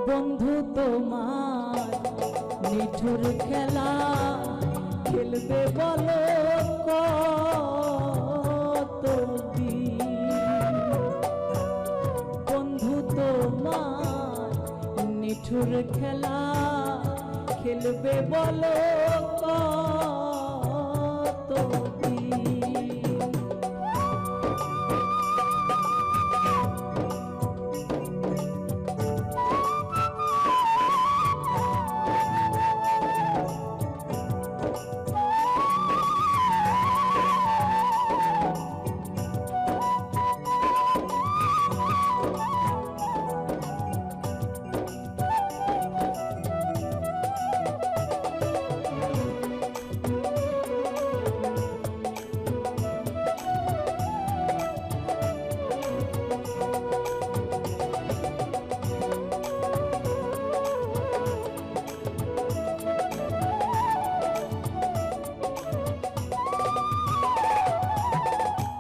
বন্ধু তোমার নিঠুর খেলা খেলবে বলো কতদিন? বন্ধু তোমার নিঠুর খেলা খেলবে বলো